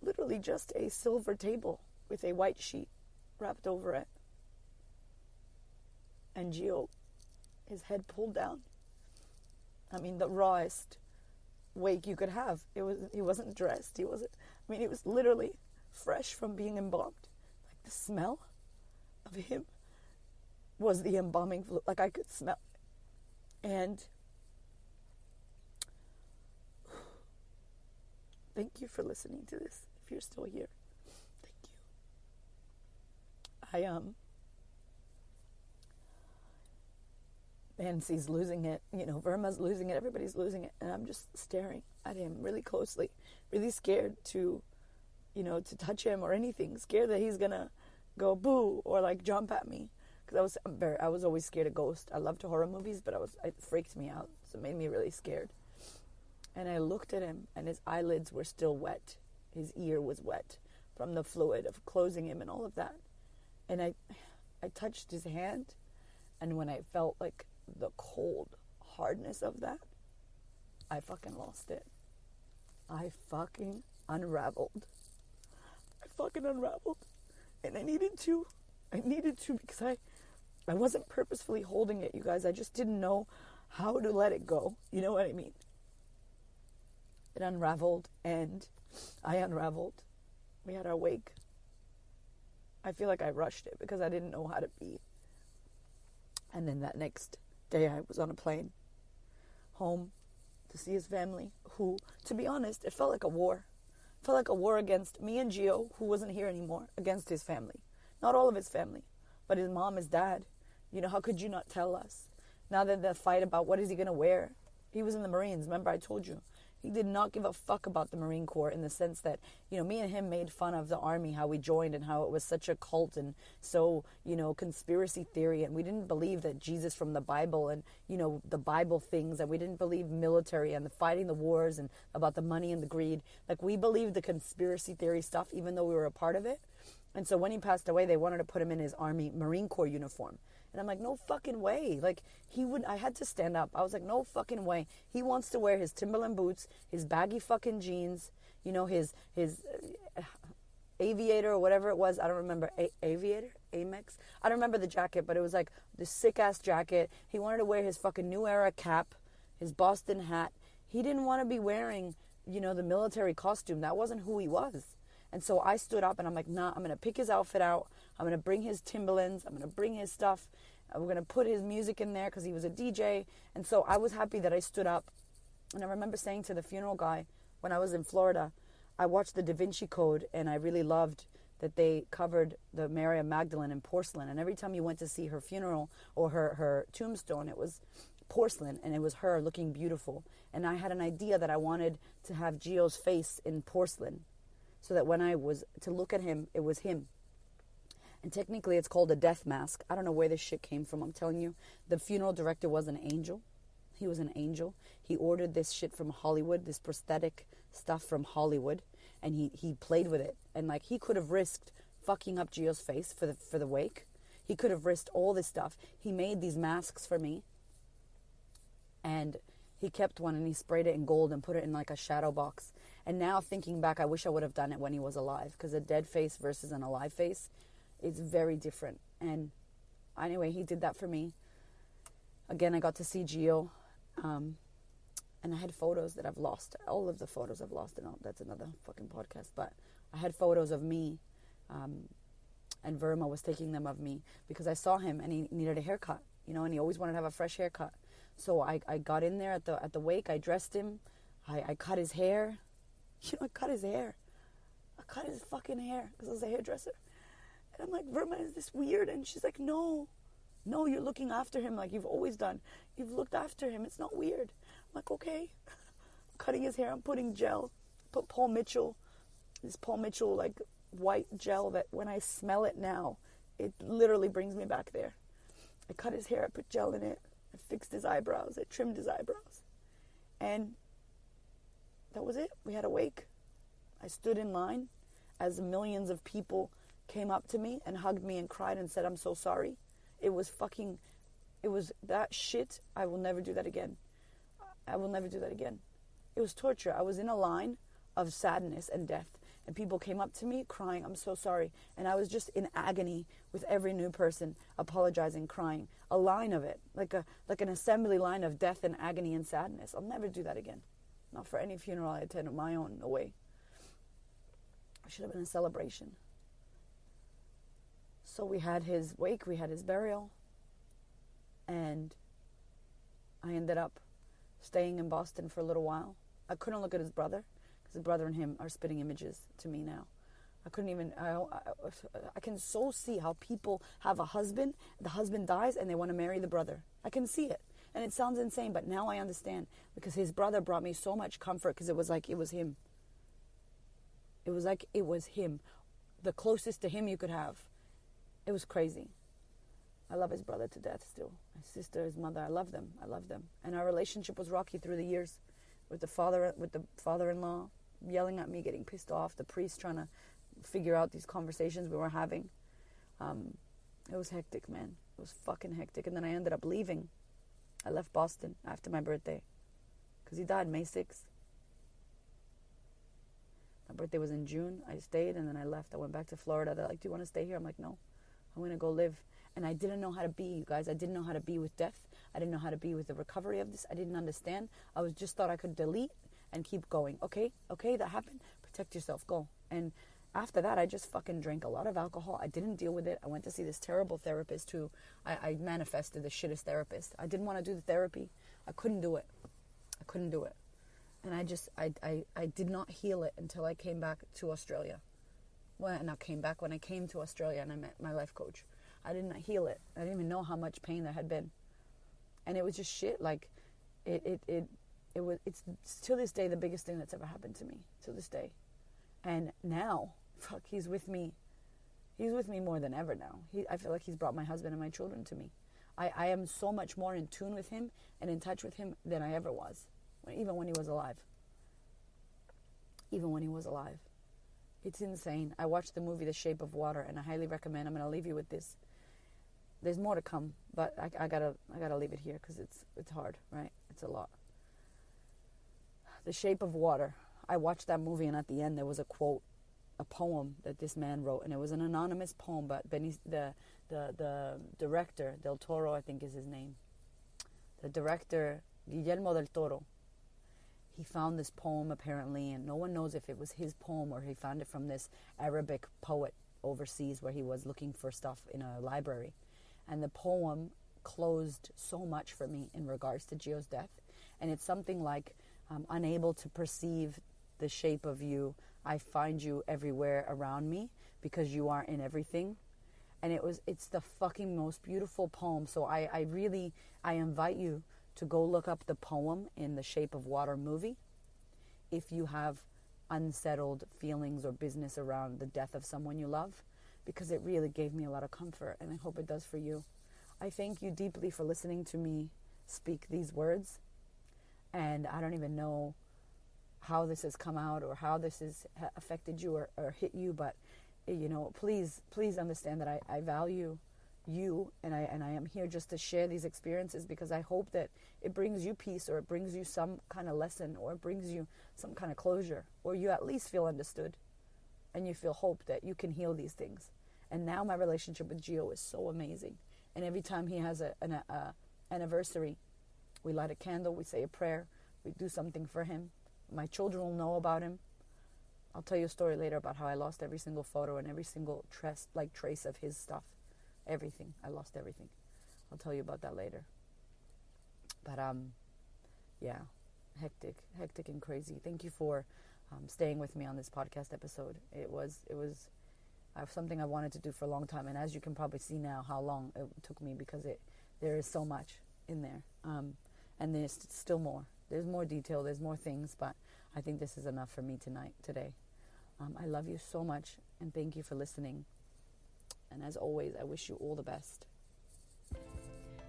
literally just a silver table with a white sheet wrapped over it. And Gio, his head pulled down. I mean, the rawest wake you could have. He wasn't dressed. He was literally fresh from being embalmed. Like, the smell of him was the embalming fluid. Like, I could smell. And thank you for listening to this, if you're still here. Thank you. Nancy's losing it, Verma's losing it, everybody's losing it, and I'm just staring at him really closely, really scared to touch him or anything, scared that he's gonna go boo or like jump at me, Because I was always scared of ghosts. I loved horror movies, but it freaked me out. So it made me really scared. And I looked at him, and his eyelids were still wet. His ear was wet from the fluid of closing him and all of that. And I touched his hand, and when I felt like the cold hardness of that, I fucking lost it. I fucking unraveled. And I needed to because I wasn't purposefully holding it, you guys. I just didn't know how to let it go. You know what I mean? It unraveled, and I unraveled. We had our wake. I feel like I rushed it because I didn't know how to be. And then that next day I was on a plane home to see his family, who, to be honest, it felt like a war. It felt like a war against me and Gio, who wasn't here anymore, against his family. Not all of his family, but his mom, his dad. You know, how could you not tell us? Now that the fight about what is he going to wear. He was in the Marines, remember I told you. He did not give a fuck about the Marine Corps, in the sense that, you know, me and him made fun of the Army, how we joined and how it was such a cult and so, you know, conspiracy theory. And we didn't believe that Jesus from the Bible and, you know, the Bible things. And we didn't believe military and the fighting the wars and about the money and the greed. Like, we believed the conspiracy theory stuff, even though we were a part of it. And so when he passed away, they wanted to put him in his Army Marine Corps uniform. And I'm like, no fucking way. Like, I had to stand up. I was like, no fucking way. He wants to wear his Timberland boots, his baggy fucking jeans, you know, his aviator or whatever it was. I don't remember. Aviator? Amex? I don't remember the jacket, but it was like this sick-ass jacket. He wanted to wear his fucking New Era cap, his Boston hat. He didn't want to be wearing, you know, the military costume. That wasn't who he was. And so I stood up and I'm like, nah, I'm going to pick his outfit out. I'm going to bring his Timberlands. I'm going to bring his stuff. We're going to put his music in there because he was a DJ. And so I was happy that I stood up. And I remember saying to the funeral guy when I was in Florida, I watched the Da Vinci Code and I really loved that they covered the Mary Magdalene in porcelain. And every time you went to see her funeral or her tombstone, it was porcelain and it was her looking beautiful. And I had an idea that I wanted to have Gio's face in porcelain, so that when I was to look at him, it was him. And technically it's called a death mask. I don't know where this shit came from, I'm telling you. The funeral director was an angel. He was an angel. He ordered this shit from Hollywood, this prosthetic stuff from Hollywood, and he played with it. And like, he could have risked fucking up Gio's face for the wake. He could have risked all this stuff. He made these masks for me. And he kept one and he sprayed it in gold and put it in like a shadow box. And now thinking back, I wish I would have done it when he was alive, because a dead face versus an alive face is very different. And anyway, he did that for me. Again, I got to see Gio, and I had photos that I've lost. All of the photos I've lost, and that's another fucking podcast. But I had photos of me, and Verma was taking them of me because I saw him and he needed a haircut, you know, and he always wanted to have a fresh haircut. So I got in there at the wake. I dressed him. I cut his hair. You know, I cut his hair. I cut his fucking hair because I was a hairdresser. And I'm like, Verma, is this weird? And she's like, no, you're looking after him like you've always done. You've looked after him. It's not weird. I'm like, okay. I'm cutting his hair. I'm putting gel. Put this Paul Mitchell like white gel that when I smell it now, it literally brings me back there. I cut his hair. I put gel in it. I fixed his eyebrows. I trimmed his eyebrows. And that was it. We had a wake. I stood in line as millions of people came up to me and hugged me and cried and said, I'm so sorry. It was that shit. I will never do that again. I will never do that again. It was torture. I was in a line of sadness and death. And people came up to me crying, I'm so sorry. And I was just in agony with every new person, apologizing, crying. A line of it, like an assembly line of death and agony and sadness. I'll never do that again. Not for any funeral I attend of my own, no way. It should have been a celebration. So we had his wake, we had his burial. And I ended up staying in Boston for a little while. I couldn't look at his brother, because his brother and him are spitting images to me now. I couldn't even, I can so see how people have a husband, the husband dies, and they want to marry the brother. I can see it. And it sounds insane, but now I understand, because his brother brought me so much comfort, because it was like it was him. It was like it was him. The closest to him you could have. It was crazy. I love his brother to death still. My sister, his mother, I love them. And our relationship was rocky through the years with the father-in-law yelling at me, getting pissed off, the priest trying to figure out these conversations we were having. It was hectic, man. It was fucking hectic. And then I ended up leaving. I left Boston after my birthday because he died May 6th. My birthday was in June. I stayed and then I left. I went back to Florida. They're like, do you want to stay here? I'm like, no, I'm going to go live. And I didn't know how to be, you guys. I didn't know how to be with death. I didn't know how to be with the recovery of this. I didn't understand. I just thought I could delete and keep going. Okay, that happened. Protect yourself. Go. And after that, I just fucking drank a lot of alcohol. I didn't deal with it. I went to see this terrible therapist who I manifested the shittest therapist. I didn't want to do the therapy. I couldn't do it. And I did not heal it until I came back to Australia. Well, not came back, when I came to Australia and I met my life coach. I did not heal it. I didn't even know how much pain there had been. And it was just shit. Like, it's to this day the biggest thing that's ever happened to me. To this day. And now, fuck, he's with me. He's with me more than ever now. I feel like he's brought my husband and my children to me. I am so much more in tune with him and in touch with him than I ever was. Even when he was alive. It's insane. I watched the movie The Shape of Water, and I highly recommend. I'm going to leave you with this. There's more to come, but I gotta leave it here because it's hard, right? It's a lot. The Shape of Water. I watched that movie, and at the end there was a quote, a poem that this man wrote, and it was an anonymous poem, but the director, Del Toro, I think is his name. The director, Guillermo del Toro. He found this poem apparently, and no one knows if it was his poem or he found it from this Arabic poet overseas where he was looking for stuff in a library. And the poem closed so much for me in regards to Gio's death. And it's something like, unable to perceive the shape of you, I find you everywhere around me because you are in everything. And it's the fucking most beautiful poem. So I invite you to go look up the poem in The Shape of Water movie if you have unsettled feelings or business around the death of someone you love, because it really gave me a lot of comfort, and I hope it does for you. I thank you deeply for listening to me speak these words, and I don't even know how this has come out or how this has affected you or hit you, but please understand that I value you, and I am here just to share these experiences because I hope that it brings you peace, or it brings you some kind of lesson, or it brings you some kind of closure, or you at least feel understood and you feel hope that you can heal these things. And now my relationship with Gio is so amazing, and every time he has an anniversary, we light a candle, we say a prayer, we do something for him. My children will know about him. I'll tell you a story later about how I lost every single photo and every single trace of his stuff. Everything. I lost everything. I'll tell you about that later. But yeah, hectic and crazy. Thank you for staying with me on this podcast episode. It was something I wanted to do for a long time, and as you can probably see now how long it took me, because there is so much in there, and there's still more. There's more detail. There's more things, but I think this is enough for me today. I love you so much, and thank you for listening. And as always, I wish you all the best.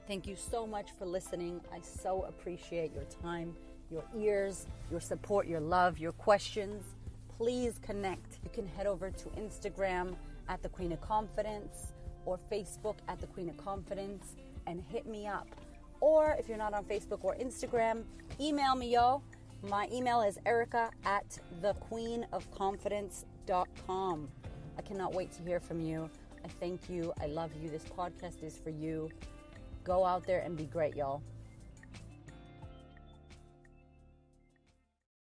Thank you so much for listening. I so appreciate your time, your ears, your support, your love, your questions. Please connect. You can head over to Instagram at The Queen of Confidence or Facebook at The Queen of Confidence and hit me up. Or if you're not on Facebook or Instagram, email me, yo. My email is erica@thequeenofconfidence.com. I cannot wait to hear from you. I thank you. I love you. This podcast is for you. Go out there and be great, y'all.